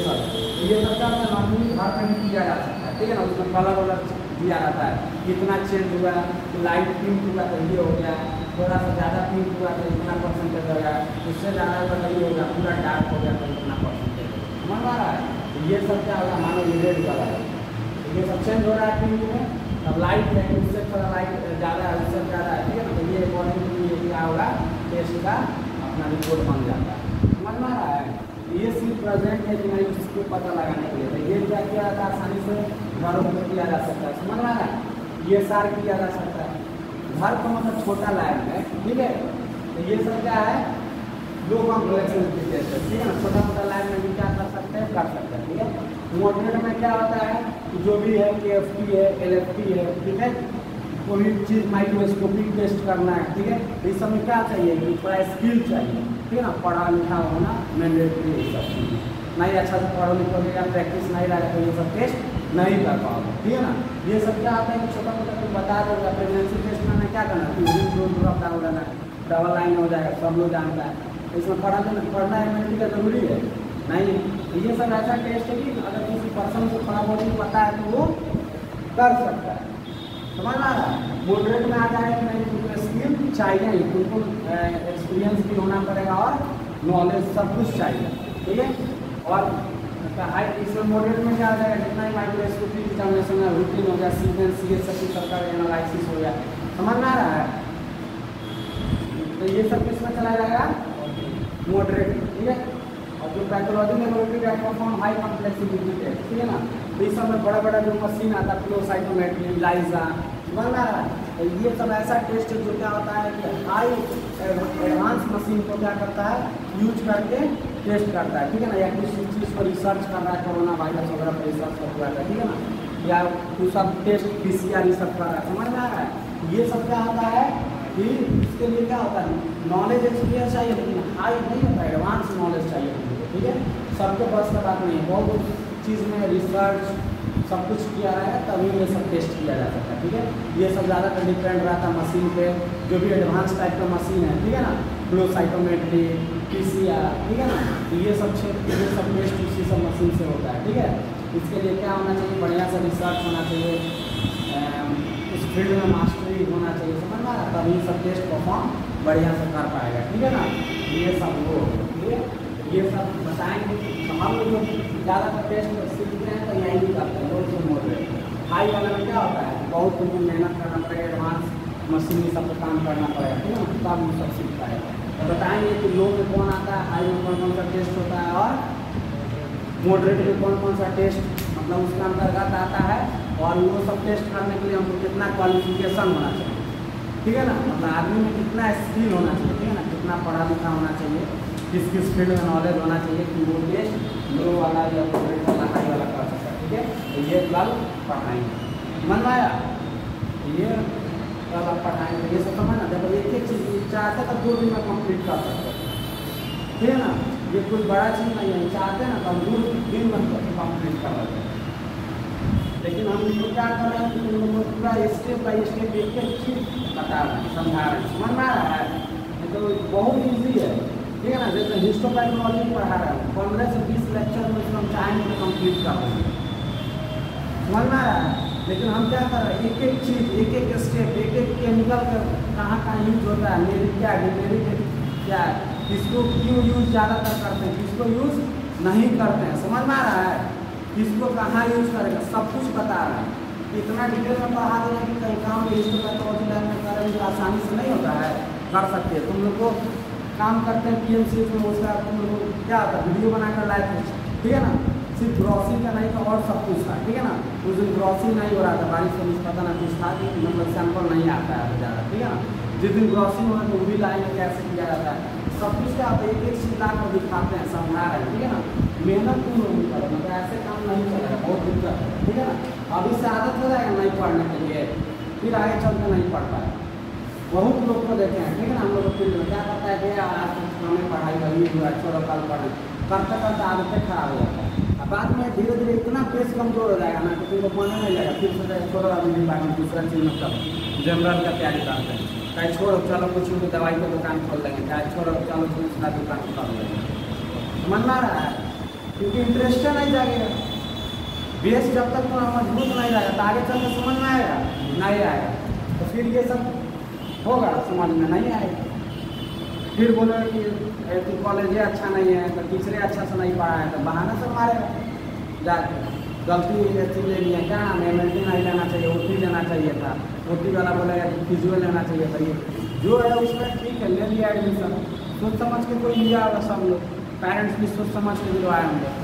सब का नॉर्मली घर पर भी किया जा सकता है, ठीक है ना। उसमें कलर वलर दिया रहता है, कितना चेंज हुआ, लाइट पिंक हुआ तो ये हो गया, थोड़ा सा ज़्यादा पिंक हुआ तो इतना परसेंटेज हो गया, उससे ज़्यादा हुआ तो ये हो गया, पूरा डार्क हो गया तो इतना परसेंटेज, समझ में आ रहा है। तो ये सब क्या होगा मानो ये रेड कलर है, ये सब चेंज हो रहा है पिंक में, अब लाइट है उससे थोड़ा लाइट ज़्यादा है उससे ज़्यादा है, ठीक है ना। तो ये अकॉर्डिंग टू ये क्या होगा टेस्ट का अपना रिपोर्ट बन जाता है, समझ में आ रहा है। ये सिर्फ प्रेजेंट है कि नहीं उसको पता लगाने के लिए, तो ये क्या किया जाता है आसानी से घरों में किया जा सकता है, समझ में आ रहा है। ये सार किया जा सकता है, घर को मतलब छोटा लैब है, ठीक है। तो ये सब क्या है लो कॉम्प्लेक्स टेस्ट है, ठीक है ना, छोटा मोटा लैब में भी क्या कर सकते हैं, ठीक है। मॉडरेट में क्या होता है जो भी है KFT है LFT है, ठीक है, कोई भी चीज़ माइक्रोस्कोपिक टेस्ट करना है, ठीक है। इस सब में क्या चाहिए कि थोड़ा स्किल चाहिए, ठीक है ना, पढ़ा लिखा होना मैंडेटरी है, सब चीज़ नहीं अच्छा से पढ़ो लिखोगे या प्रैक्टिस नहीं रहेगा तो ये सब टेस्ट नहीं कर पाओगे, ठीक है ना। ये सब क्या होता है कि छोटा मोटा कुछ बता दोगे, प्रेगनेंसी टेस्ट में क्या करना है ड्रॉप डाउन करना है, डबल लाइन हो जाएगा, सब लोग जानता है, इसमें पढ़ना है का जरूरी है नहीं। ये सब ऐसा टेस्ट है कि अगर किसी पर्सन को थोड़ा बहुत पता है तो वो कर सकता है, समझ आ रहा है। मॉडरेट में आ जाए कि नहीं तुमको स्किल चाहिए ही, तुमको एक्सपीरियंस भी होना पड़ेगा और नॉलेज सब कुछ चाहिए, ठीक है। और हाई इसमें मॉडरेट में क्या आ जाएगा जितना ही माइक्रोस्कोपिक एग्जामिनेशन है रूटीन हो गया, सीक्वेंस CS सब सरकार एनालिसिस हो गया, समझ में आ रहा है। तो ये सब किसमें चला जाएगा मॉडरेट, ठीक है। और जो पैथोलॉजी लेबोरेटरी का परफॉर्म हाई कॉम्प्लेक्सिटी टेस्ट, ठीक है ना। तो इस सब में बड़ा बड़ा जो मशीन आता है फ्लो साइटोमेट्री लाइजा बन रहा है, तो ये सब ऐसा टेस्ट है जो क्या होता है कि हाई एडवांस मशीन को क्या करता है यूज करके टेस्ट करता है, ठीक है ना। या किसी चीज़ को रिसर्च कर रहा है, कोरोना वायरस वगैरह पर रिसर्च कर रहा है, ठीक है ना, या कुछ सब टेस्ट PCR सब कर रहा है, समझ में आ रहा है। ये सब क्या होता है कि इसके लिए क्या होता है नॉलेज एक्सपीरियंस चाहिए, लेकिन हाई नहीं होता है, एडवांस नॉलेज चाहिए, ठीक है। सबके बस का बात नहीं है, बहुत चीज़ में रिसर्च सब कुछ किया रहेगा तभी ये सब टेस्ट किया जा सकता है, ठीक है। ये सब ज़्यादातर डिपेंड रहता है मशीन पे, जो भी एडवांस टाइप का मशीन है, ठीक है ना, फ्लो साइटोमेट्री PCR, ठीक है ना। तो ये सब टेस्ट उसी सब मशीन से होता है, ठीक है। इसके लिए क्या होना चाहिए बढ़िया से रिसर्च होना चाहिए, उस फील्ड में मास्टरी होना चाहिए, समझ में आ रहा, तभी सब टेस्ट परफॉर्म बढ़िया से कर पाएगा, ठीक है ना। ये सब वो ठीक है, ये सब बताएंगे। तो हम लोग ज़्यादातर टेस्ट सीखते हैं तो यही भी करते हैं लोग से मॉडरेट। हाई वाला में क्या होता है बहुत तुमको मेहनत करना पड़ेगा, एडवांस मशीन में सब काम करना पड़ेगा, ठीक है ना, तब वो सब सीख पाएगा। तो बताएंगे कि लो में कौन आता है, हाई में कौन कौन सा टेस्ट होता है और मॉडरेट में कौन कौन सा टेस्ट मतलब उसका अंतर्गत आता है, और वो सब टेस्ट करने के लिए हमको कितना क्वालिफिकेशन होना चाहिए, ठीक है ना, मतलब आदमी में कितना स्किल होना चाहिए, ठीक है ना, कितना पढ़ा लिखा होना चाहिए, किस किस फील्ड में नॉलेज होना चाहिए कि वो टेस्ट लो वाला या मॉडरेट वाला हाई वाला कर सकता है, ठीक है। तो ये कल पढ़ाएंगे, मन में आया, ये कल आप पढ़ाएंगे, ये सब समझना। जब एक एक चीज़ चाहते तो 2 दिन में कंप्लीट कर सकते हैं, ठीक है ना, ये कोई बड़ा चीज़ नहीं है, चाहते हैं ना तो हम 2 दिन में कंप्लीट कर लेते हैं। लेकिन हम इसको क्या कर रहे हैं कि उन लोगों को पूरा स्टेप बाई स्टेप एक एक चीज़ बता रहे हैं, समझा रहे हैं, समझ में आ रहा है। तो बहुत ईजी है, ठीक है ना। जैसे हिस्टोपैथोलॉजी पढ़ा रहा हूँ 15 से 20 लेक्चर में हम चाहेंगे तो कंप्लीट कर देंगे, समझ में आ रहा है। लेकिन हम क्या कर रहे हैं एक एक चीज़ एक एक स्टेप एक एक केमिकल का कहाँ कहाँ यूज होता है, मेरी क्या डिमेरिट क्या है, किसको क्यों यूज ज़्यादातर करते हैं, किसको यूज नहीं करते हैं, समझ में आ रहा है। किसको कहाँ यूज करेगा सब कुछ बता रहा है। इतना डिटेल में पढ़ा देना कि कहीं काम हिस्टोपैथोलॉजी लैब में करेंगे तो आसानी से नहीं होता है, कर सकते हैं। तुम लोग को काम करते हैं PMCH में, उसका तुम लोग क्या होता है वीडियो बनाकर लाइव, ठीक है ना, सिर्फ ग्रॉसरी का नहीं था और सब कुछ था, ठीक है ना। उस दिन ग्रॉसरी नहीं हो रहा था, बारिश से मुझे पता ना कुछ था कि मतलब सैंपल नहीं आता है ज़्यादा, ठीक है ना। जिस दिन ग्रॉसरी हुआ तो वो भी लाइन में कैसे किया जाता है, सब कुछ का आप एक एक चीज़ ला कर दिखाते हैं, समझा रहे हैं, ठीक है ना। मेहनत क्यों नहीं करो, मतलब ऐसे काम नहीं चलेगा, बहुत दिक्कत है, ठीक है ना। अभी से आदत हो जाएगा नहीं पढ़ने के लिए, फिर आगे चल के नहीं पढ़ पाए। बहुत लोग को देखे हैं, ठीक है ना। हम लोग फील्ड में क्या करता है कि आज हमें पढ़ाई वही हुआ, छोड़ो कल पढ़े, करते करते आदतें खराब हो जाता है। अब बाद में धीरे धीरे इतना पेस कमजोर हो जाएगा ना कि तुमको पढ़ने नहीं लगेगा, फिर सोचा छोड़ो अभी बाकी दूसरा चीज़ मतलब जनरल का तैयारी करते हैं, चाहे छोड़ो चलो कुछ भी दवाई की दुकान खोल लेंगे, चाहे छोड़ो चलो दूसरा दुकान खोल लेंगे, समझ में आ रहा है। क्योंकि इंटरेस्ट नहीं जाएगा, बेस जब तक तो मजबूत नहीं रहेगा तो आगे चल के समझ में आएगा नहीं आएगा, तो फिर ये सब होगा समझ में नहीं आएगा। फिर बोले कि कॉलेज अच्छा नहीं है, तो टीचरे अच्छा से नहीं पढ़ा है, तो बहाना से मारेगा जाके गलती ऐसी ले लिया, क्या MLT नहीं लेना चाहिए, OT लेना चाहिए था, OT वाला बोलेगा कि फिजिकल लेना चाहिए था, ये जो है उसमें ठीक है ले लिया एडमिशन, सोच समझ के कोई लिया होगा, सब लोग पेरेंट्स भी सोच समझ के दिलवाए होंगे।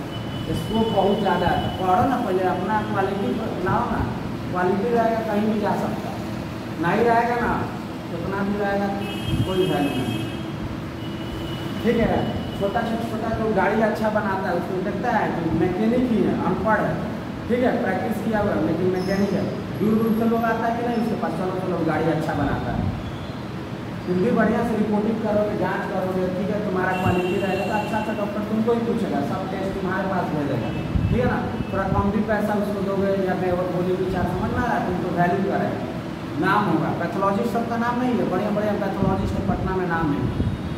स्कोप बहुत ज़्यादा है, पढ़ो ना पहले, अपना क्वालिटी लाओ ना, क्वालिटी रहेगा कहीं भी जा सकता है, नहीं रहेगा ना कितना भी रहेगा कोई वैल्यू नहीं, ठीक है। छोटा जो गाड़ी अच्छा बनाता है उसको देखता है कि मैकेनिक ही है, अनपढ़ है, ठीक है, प्रैक्टिस किया हुआ है लेकिन मैकेनिक है, दूर दूर से लोग आता है कि नहीं उसके पास, चलो गाड़ी अच्छा बनाता है। तुम भी बढ़िया से रिपोर्टिंग करोगे, जांच करोगे, ठीक है, तुम्हारा क्वालिटी रहेगा तो अच्छा डॉक्टर तुमको ही पूछेगा, सब टेस्ट तुम्हारे पास भेजेगा, ठीक है ना। थोड़ा कम भी पैसा उसको दोगे या बोली विचार समझना है, तुमको वैल्यू करेगा, नाम होगा। पैथोलॉजिस्ट सबका नाम नहीं है, बढ़िया पैथोलॉजिस्ट पटना में नाम है,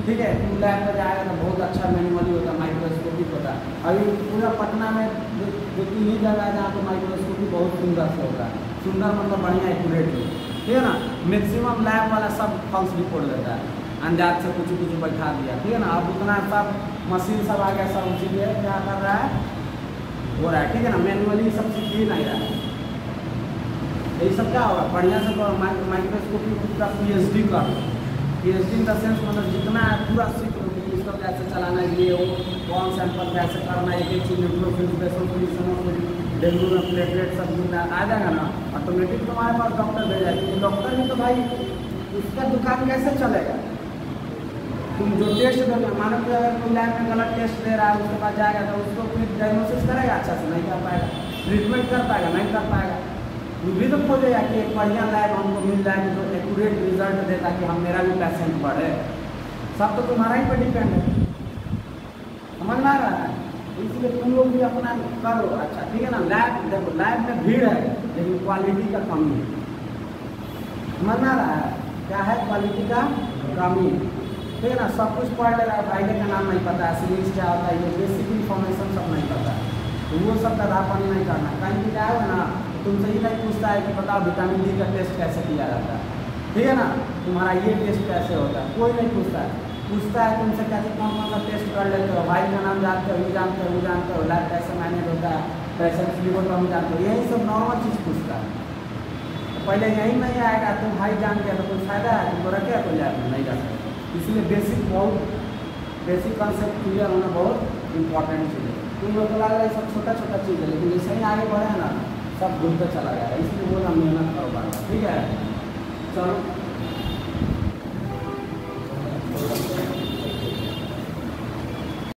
ठीक है। तुम लैब में जाएगा तो बहुत अच्छा मैनुअली होता है, माइक्रोस्कोपिक होता है। अभी पूरा पटना में जो 3 ही जगह है जहाँ पर माइक्रोस्कोपिक बहुत सुंदर से होता है, सुंदर मतलब बढ़िया एक्यूरेट हो, ठीक है ना। मैक्सिमम लैब वाला सब फॉल्स रिपोर्ट देता है, अंदाज से कुछ बैठा दिया, ठीक है ना। अब उतना सब मशीन सब आ गया, सब उसी लिए क्या कर रहा है हो रहा है, ठीक है ना। मैनुअली सब सीख ही नहीं रहा है, यही सब क्या होगा, बढ़िया से माइक्रोस्कोपिक का PhD कर, PhD इन द सेंस मतलब जितना है पूरा सीख लो, इसको कैसे चलाना है, ये वो कौन सैंपल कैसे करना है, एक चीज़ न्यूट्रोफिल डेंगू में प्लेटलेट सब मिलना आ जाएगा ना, ऑटोमेटिक तुम्हारे पास डॉक्टर भेजा जाएगी। डॉक्टर भी तो भाई उसका दुकान कैसे चलेगा, तुम जो टेस्ट दोगे, मानो कि अगर कोई लैब में गलत टेस्ट दे रहा है उसके पास जाएगा तो उसको फिर डायग्नोसिस करेगा, अच्छा से नहीं कर पाएगा, ट्रीटमेंट कर पाएगा नहीं कर पाएगा। भी तो खोजेगा कि एक बढ़िया लैब हमको मिल जाए जो एक्यूरेट रिजल्ट दे ताकि हम मेरा भी पेशेंट बढ़े, सब तो तुम्हारा ही पे डिपेंड है, समझ में आ रहा है। इसलिए तुम लोग भी अपना करो, अच्छा ठीक है ना। लैब देखो, लैब में भीड़ है लेकिन क्वालिटी का कमी है, समझ में आ रहा है, क्या है क्वालिटी का कमी, ठीक है ना। सब कुछ पढ़ ले रहा है, फ्राइडे का नाम नहीं पता है, सीरीज क्या होता है, ये बेसिक इन्फॉर्मेशन सब नहीं पता है, तो वो सब दादापनी नहीं करना। कहीं भी जाओगे ना तुमसे ही नहीं पूछता है कि बताओ विटामिन D का टेस्ट कैसे किया जाता है, ठीक है ना, तुम्हारा ये टेस्ट कैसे होता है, कोई नहीं पूछता है। पूछता है तुमसे कैसे कौन सा टेस्ट कर लेते हो, भाई का नाम जानते हो, ये जानते हो, वो जानते हो, लैब कैसे मैनेज होता है, कैसे फ्लीवोटॉमी जानते हो, यही सब नॉर्मल चीज़ पूछता है। तो पहले यही नहीं आएगा, तुम भाई जान गया तो कोई फायदा है, तुमको रखे कोई लैब में नहीं जा सकते। इसलिए बेसिक कॉन्सेप्ट क्लियर होना बहुत इंपॉर्टेंट चीज़ है। तुम लोग को लग रहा है सब छोटा चीज़ है, लेकिन जैसे ही आगे बढ़े ना सब घूमते चला गया, इसलिए बोला मेहनत करो बार, ठीक है। चलो।